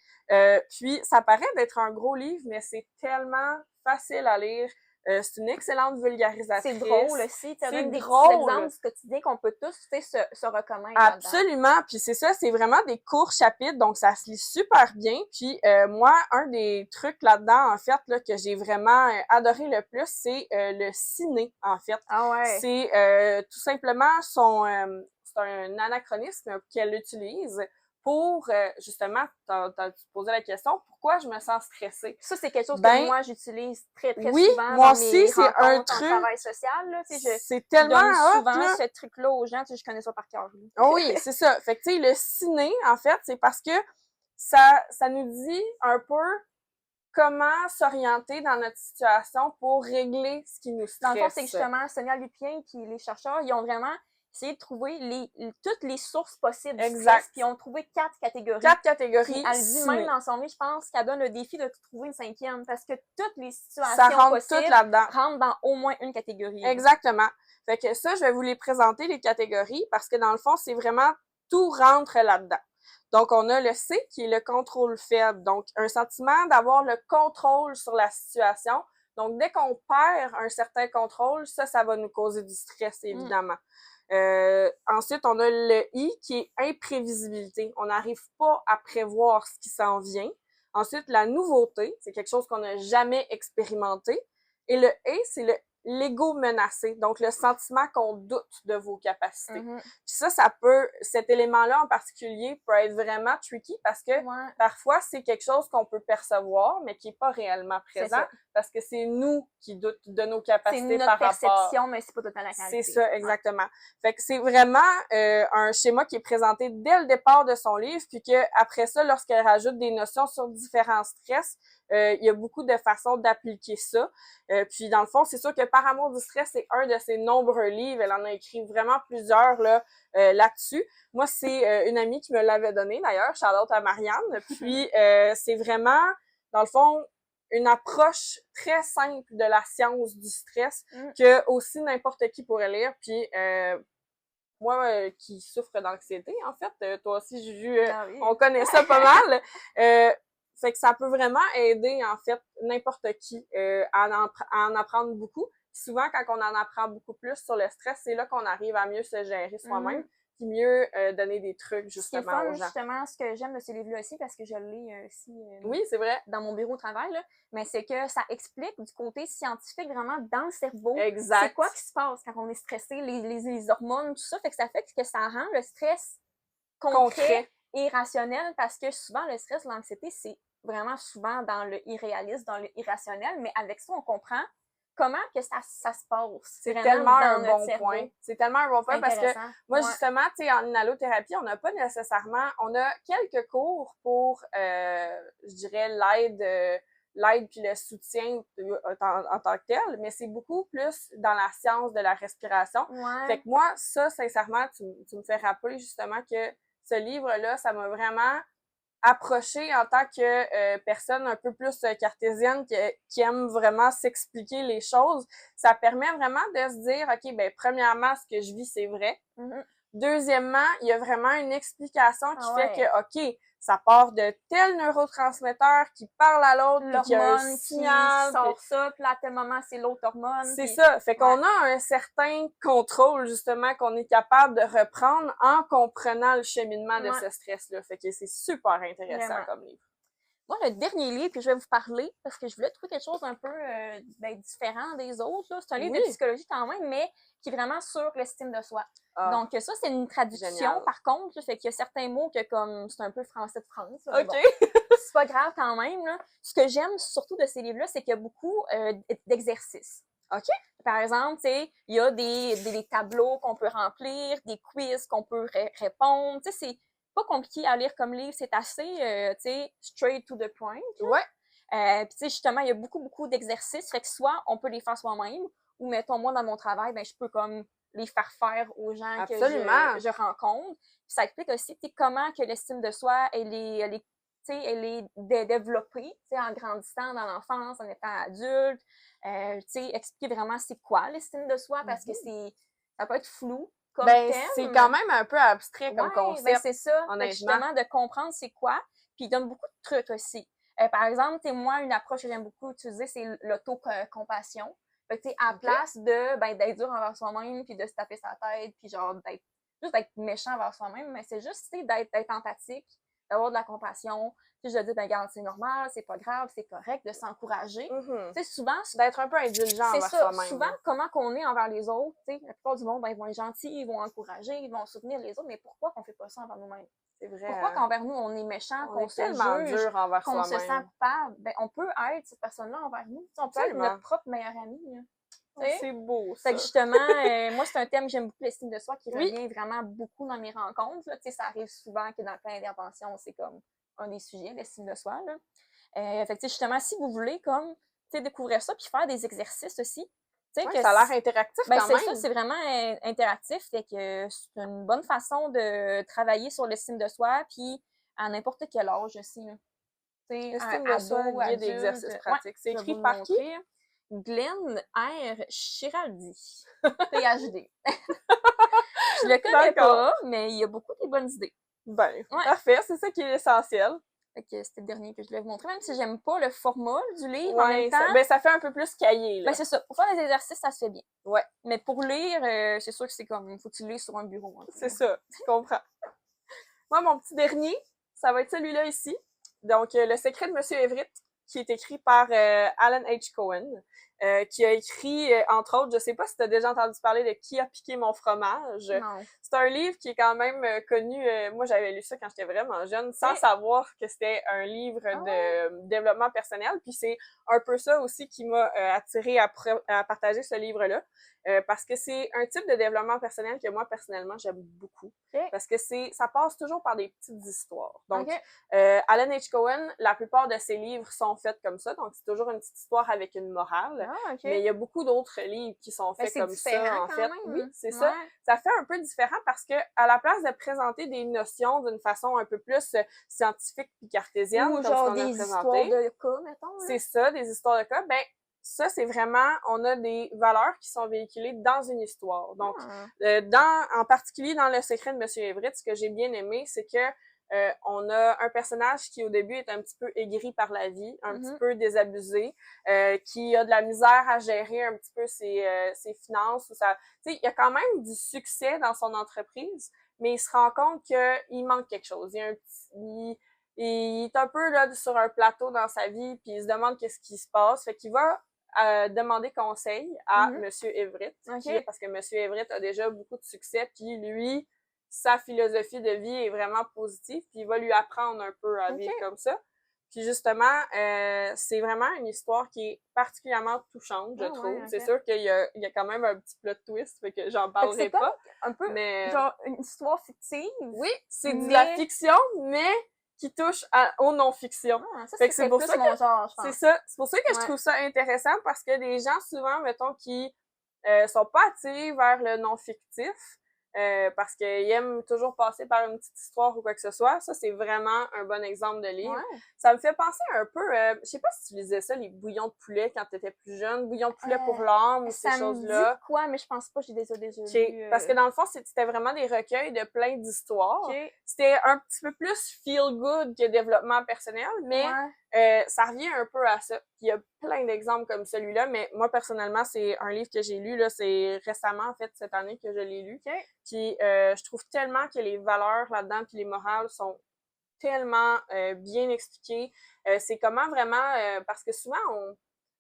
Puis, ça paraît d'être un gros livre, mais c'est tellement facile à lire. C'est une excellente vulgarisatrice. C'est drôle aussi. Tu as des drôle. petits exemples quotidiens qu'on peut tous se reconnaître. Absolument. Puis c'est ça, c'est vraiment des courts chapitres, donc ça se lit super bien. Puis moi, un des trucs là-dedans, en fait, là, que j'ai vraiment adoré le plus, c'est le ciné, en fait. Ah ouais. C'est tout simplement c'est un anachronisme qu'elle utilise pour, justement, tu posais la question, pourquoi je me sens stressée? Ça, c'est quelque chose que moi, j'utilise très souvent moi dans aussi, mes c'est un truc, en travail social. Là, c'est tellement je donne hot, souvent là. ce truc-là aux gens, je connais ça par cœur. Oh oui, c'est ça. Fait que, tu sais, le ciné, en fait, c'est parce que ça nous dit un peu comment s'orienter dans notre situation pour régler ce qui nous stresse. Dans le fond, c'est justement Sonia Lupien puis les chercheurs, ils ont vraiment essayé de trouver toutes les sources possibles du stress, puis ils ont trouvé 4 catégories. 4 catégories. Puis elle dit même dans son livre, je pense qu'elle donne le défi de trouver une 5e, parce que toutes les situations ça rentre possibles toutes là-dedans. rentrent dans au moins une catégorie. Exactement. Fait que ça, je vais vous les présenter, les catégories, parce que dans le fond, c'est vraiment tout rentre là-dedans. Donc, on a le C qui est le contrôle faible. Donc, un sentiment d'avoir le contrôle sur la situation. Donc, dès qu'on perd un certain contrôle, ça va nous causer du stress, évidemment. Ensuite, on a le I qui est imprévisibilité. On n'arrive pas à prévoir ce qui s'en vient. Ensuite, la nouveauté, c'est quelque chose qu'on n'a jamais expérimenté. Et le E, c'est l'ego menacé, donc le sentiment qu'on doute de vos capacités. Puis cet élément-là en particulier peut être vraiment tricky parce que parfois c'est quelque chose qu'on peut percevoir mais qui est pas réellement présent parce que c'est nous qui doutons de nos capacités par rapport. C'est notre perception, mais c'est pas totalement la réalité. C'est ça, exactement. Fait que c'est vraiment un schéma qui est présenté dès le départ de son livre, puis que après ça, lorsqu'elle rajoute des notions sur différents stress, il y a beaucoup de façons d'appliquer ça. Puis dans le fond, c'est sûr que Par amour du stress, c'est un de ses nombreux livres. Elle en a écrit vraiment plusieurs là-dessus. Moi, c'est une amie qui me l'avait donné d'ailleurs, Charlotte à Marianne. Puis c'est vraiment, dans le fond, une approche très simple de la science du stress que aussi n'importe qui pourrait lire. Puis moi qui souffre d'anxiété, en fait, toi aussi, Juju, on connaît ça pas mal. Fait que ça peut vraiment aider, en fait, n'importe qui à en apprendre beaucoup. Souvent, quand on en apprend beaucoup plus sur le stress, c'est là qu'on arrive à mieux se gérer soi-même, puis mieux donner des trucs, justement, aux gens. Justement, ce que j'aime de ce livre-là aussi, parce que je le lis aussi oui, c'est vrai. Dans mon bureau de travail, là, mais c'est que ça explique du côté scientifique vraiment dans le cerveau. Exact. C'est quoi qui se passe quand on est stressé, les hormones, tout ça. Fait que ça fait que ça rend le stress concret et rationnel, parce que souvent, le stress, l'anxiété, c'est vraiment souvent dans le irréaliste, dans le irrationnel, mais avec ça, on comprend comment que ça se passe. C'est tellement un bon point. C'est tellement un bon point parce que moi, justement, tu sais, en inhalothérapie, on n'a pas nécessairement, on a quelques cours pour, je dirais, l'aide puis le soutien en tant que tel, mais c'est beaucoup plus dans la science de la respiration. Fait que moi, ça, sincèrement, tu me fais rappeler justement que ce livre-là, ça m'a vraiment approcher en tant que personne un peu plus cartésienne qui aime vraiment s'expliquer les choses. Ça permet vraiment de se dire, OK, ben premièrement, ce que je vis, c'est vrai. Deuxièmement, il y a vraiment une explication qui fait que, OK, ça part de tel neurotransmetteur qui parle à l'autre, puis qu'il y a un signal, qui sort ça, puis là, à tel moment, c'est l'autre hormone. C'est ça. Fait qu'on a un certain contrôle, justement, qu'on est capable de reprendre en comprenant le cheminement de ce stress-là. Fait que c'est super intéressant comme livre. Moi, le dernier livre que je vais vous parler, parce que je voulais trouver quelque chose un peu différent des autres, là. C'est un livre de psychologie quand même, mais qui est vraiment sur l'estime de soi. Ah, Donc ça, c'est une traduction, génial. par contre, là, fait qu'il y a certains mots que comme c'est un peu français de France. Là, OK. bon, c'est pas grave quand même. Là. Ce que j'aime surtout de ces livres-là, c'est qu'il y a beaucoup d'exercices. OK. Par exemple, tu sais, il y a des tableaux qu'on peut remplir, des quiz qu'on peut répondre. Tu sais, c'est pas compliqué à lire comme livre, c'est assez, tu sais, straight to the point. Ouais. Puis tu sais, justement, il y a beaucoup d'exercices, fait que soit on peut les faire soi-même, ou mettons, moi, dans mon travail, ben je peux comme les faire aux gens que je rencontre. Puis ça explique aussi, tu sais, comment que l'estime de soi, elle est développée, tu sais, en grandissant dans l'enfance, en étant adulte. Tu sais, expliquer vraiment c'est quoi l'estime de soi, parce que ça peut être flou comme thème. C'est quand même un peu abstrait comme concept, ben c'est ça. honnêtement. Justement, de comprendre c'est quoi, puis il donne beaucoup de trucs aussi. Par exemple, moi, une approche que j'aime beaucoup utiliser, c'est l'auto-compassion. Fait que, à la place d'être dur envers soi-même, puis de se taper sa tête, puis genre d'être méchant envers soi-même, mais c'est juste, d'être empathique, d'avoir de la compassion, puis de dire, regarde, c'est normal, c'est pas grave, c'est correct, de s'encourager. Tu sais, souvent... D'être un peu indulgent envers soi-même. Souvent, comment qu'on est envers les autres, tu sais, la plupart du monde, ils vont être gentils, ils vont encourager, ils vont soutenir les autres, mais pourquoi qu'on fait pas ça envers nous-mêmes? C'est vrai. Pourquoi qu'envers nous, on est méchant, qu'on se juge, dur envers qu'on se sent coupable? Ben, on peut être cette personne-là envers nous. T'sais, on peut être notre propre meilleure amie. C'est beau, ça. Fait que justement, moi, c'est un thème que j'aime beaucoup, l'estime de soi, qui revient vraiment beaucoup dans mes rencontres. Là. Ça arrive souvent que dans plein d'interventions, c'est comme un des sujets, l'estime de soi. Là. Fait que justement, si vous voulez comme découvrir ça, puis faire des exercices aussi, ça a l'air interactif quand même. C'est ça, c'est vraiment interactif. Fait que c'est une bonne façon de travailler sur l'estime de soi, puis à n'importe quel âge aussi. L'estime de soi, guide d'exercices pratiques. C'est écrit par qui? Glenn R. Chiraldi. PhD. Je le connais pas, mais il y a beaucoup de bonnes idées. Ben, parfait, c'est ça qui est essentiel. Fait que c'était le dernier que je voulais vous montrer, même si j'aime pas le format du livre en même temps. Ça fait un peu plus cahier, là. Ben, c'est ça. Pour faire des exercices, ça se fait bien. Ouais. Mais pour lire, c'est sûr que c'est comme, faut que tu lises sur un bureau. C'est ça, je comprends. Moi, mon petit dernier, ça va être celui-là ici. Donc, Le secret de Monsieur Everett, qui est écrit par Alan H. Cohen, qui a écrit, entre autres, je sais pas si tu as déjà entendu parler de Qui a piqué mon fromage. Non. C'est un livre qui est quand même connu. Moi, j'avais lu ça quand j'étais vraiment jeune, sans savoir que c'était un livre de développement personnel. Puis c'est un peu ça aussi qui m'a attirée à partager ce livre-là. Parce que c'est un type de développement personnel que moi, personnellement, j'aime beaucoup. Parce que ça passe toujours par des petites histoires. Donc, Alan H. Cohen, la plupart de ses livres sont faits comme ça. Donc, c'est toujours une petite histoire avec une morale. Mais il y a beaucoup d'autres livres qui sont faits comme ça, en fait. Même. Oui, c'est ça. Ça fait un peu différent parce que à la place de présenter des notions d'une façon un peu plus scientifique puis cartésienne, ou comme genre ce qu'on des a présenté. histoires de cas, mettons. C'est ça, des histoires de cas. Ben, ça, c'est vraiment, on a des valeurs qui sont véhiculées dans une histoire. Donc, en particulier dans Le secret de Monsieur Everett, ce que j'ai bien aimé, c'est que on a un personnage qui, au début, est un petit peu aigri par la vie, un petit peu désabusé, qui a de la misère à gérer un petit peu ses finances. Tu sais, il y a quand même du succès dans son entreprise, mais il se rend compte qu'il manque quelque chose. Il est un peu là sur un plateau dans sa vie, puis il se demande qu'est-ce qui se passe. Fait qu'il va demander conseil à Monsieur Everett, parce que Monsieur Everett a déjà beaucoup de succès, puis lui, sa philosophie de vie est vraiment positive, puis il va lui apprendre un peu à vivre comme ça. Puis justement, c'est vraiment une histoire qui est particulièrement touchante, je trouve. C'est sûr qu'il y a quand même un petit plot twist, fait que j'en parlerai pas. Un peu, mais genre une histoire fictive. Oui, c'est de la fiction, mais qui touche aux non-fiction. Fait que c'est pour ça mon genre, je pense. C'est ça. C'est pour ça que je trouve ça intéressant, parce que les gens, souvent, mettons, qui sont pas attirés vers le non-fictif, parce qu'ils aiment toujours passer par une petite histoire ou quoi que ce soit. Ça, c'est vraiment un bon exemple de livre. Ça me fait penser un peu, je sais pas si tu lisais ça, les bouillons de poulet quand t'étais plus jeune, bouillons de poulet pour l'âme ou ces choses-là. Ça me dit quoi, mais je pense pas que j'ai déjà lu. Parce que dans le fond, c'était vraiment des recueils de plein d'histoires. C'était un petit peu plus feel good que développement personnel, mais ça revient un peu à ça. Il y a plein d'exemples comme celui-là, mais moi, personnellement, c'est un livre que j'ai lu, là, c'est récemment, en fait, cette année que je l'ai lu. Puis je trouve tellement que les valeurs là-dedans puis les morales sont tellement bien expliqué. C'est comment vraiment, parce que souvent,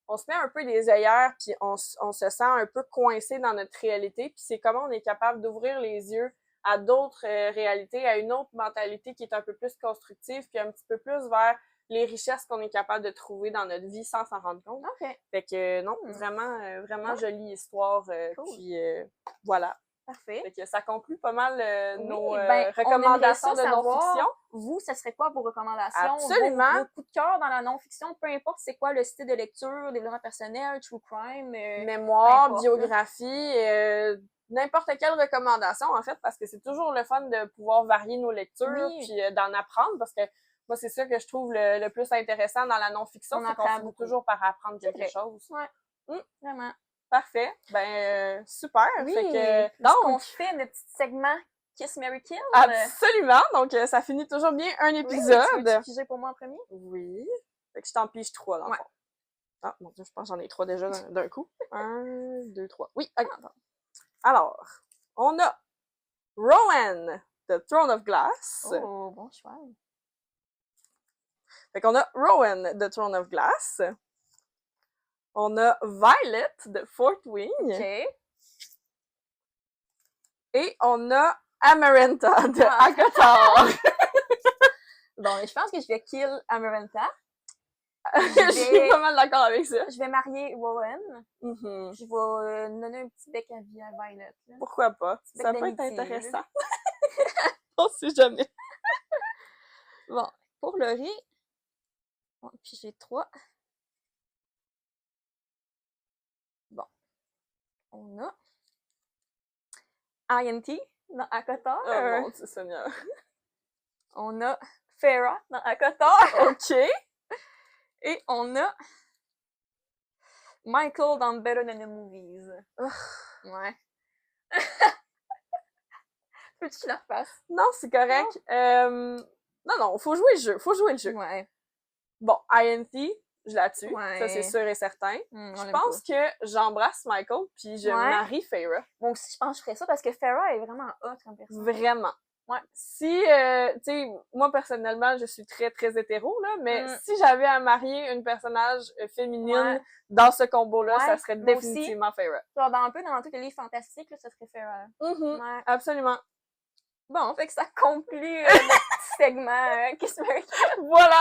on se met un peu des œillères, puis on se sent un peu coincé dans notre réalité, puis c'est comment on est capable d'ouvrir les yeux à d'autres réalités, à une autre mentalité qui est un peu plus constructive, puis un petit peu plus vers les richesses qu'on est capable de trouver dans notre vie sans s'en rendre compte. OK. Fait que non, vraiment jolie histoire. Cool. Puis voilà. Parfait. Fait que ça conclut pas mal nos ben, recommandations de savoir, non-fiction. Vous, ça serait quoi vos recommandations? Absolument. Vos coups de cœur dans la non-fiction, peu importe c'est quoi le style de lecture, développement personnel, true crime, mémoire, importe, biographie, n'importe quelle recommandation en fait, parce que c'est toujours le fun de pouvoir varier nos lectures, puis d'en apprendre, parce que moi c'est ça que je trouve le plus intéressant dans la non-fiction, c'est qu'on finit toujours par apprendre quelque chose. Ouais, vraiment. Parfait. Ben, super. Oui. Fait que, donc, on fait notre petit segment Kiss, Marry, Kill. Absolument. Donc, ça finit toujours bien un épisode. Oui, tu veux piger pour moi en premier? Oui. Fait que je t'en pige 3 dans le fond. Ah, mon Dieu, je pense que j'en ai 3 déjà d'un coup. 1, 2, 3. Oui, attends. Alors, on a Rowan, The Throne of Glass. Oh, bon choix. Fait qu'on a Rowan, The Throne of Glass. On a Violet de Fourth Wing. OK. Et on a Amaranta de ACOTAR. Bon, je pense que je vais kill Amaranta. Je suis pas mal d'accord avec ça. Je vais marier Rowan. Mm-hmm. Je vais donner un petit bec à vie à Violet. Là. Pourquoi pas? Ça peut être d'amitié, intéressant. On sait jamais. Bon, pour le riz, bon, puis j'ai 3. Bon. On a INT dans ACOTAR. Oh mon Dieu Seigneur. On a Farah dans ACOTAR. OK. Et on a Michael dans Better Than the Movies. Ouais. Peux-tu que je la refasse? Non, c'est correct. Non, faut jouer le jeu. Ouais. Bon, INT, je la tue. Ouais. Ça, c'est sûr et certain. Je pense que j'embrasse Michael, puis je marie Farah. Moi aussi, je pense que je ferais ça parce que Farah est vraiment hot comme personne. Vraiment. Ouais. Si, tu sais, moi, personnellement, je suis très, très hétéro, là, mais si j'avais à marier une personnage féminine dans ce combo-là, ça serait définitivement Farah. Genre, un peu dans tous les livres fantastiques, là, ça serait Farah. Ouais. Absolument. Bon, fait que ça conclut notre petit segment Kiss, Marry, Kill. Voilà!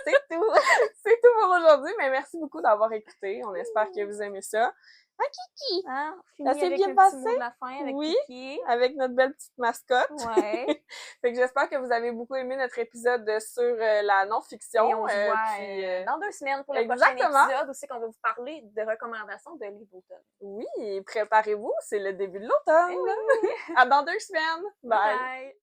C'est tout! C'est tout pour aujourd'hui, mais merci beaucoup d'avoir écouté. On espère que vous aimez ça. Ah, Kiki! Hein? Ça s'est bien passé? De la fin avec Kiki. Avec notre belle petite mascotte. Ouais. Fait que j'espère que vous avez beaucoup aimé notre épisode sur la non-fiction. Et on se voit dans 2 semaines pour le prochain épisode aussi qu'on va vous parler de recommandations de livres d'automne. Oui, préparez-vous, c'est le début de l'automne. À dans 2 semaines. Bye!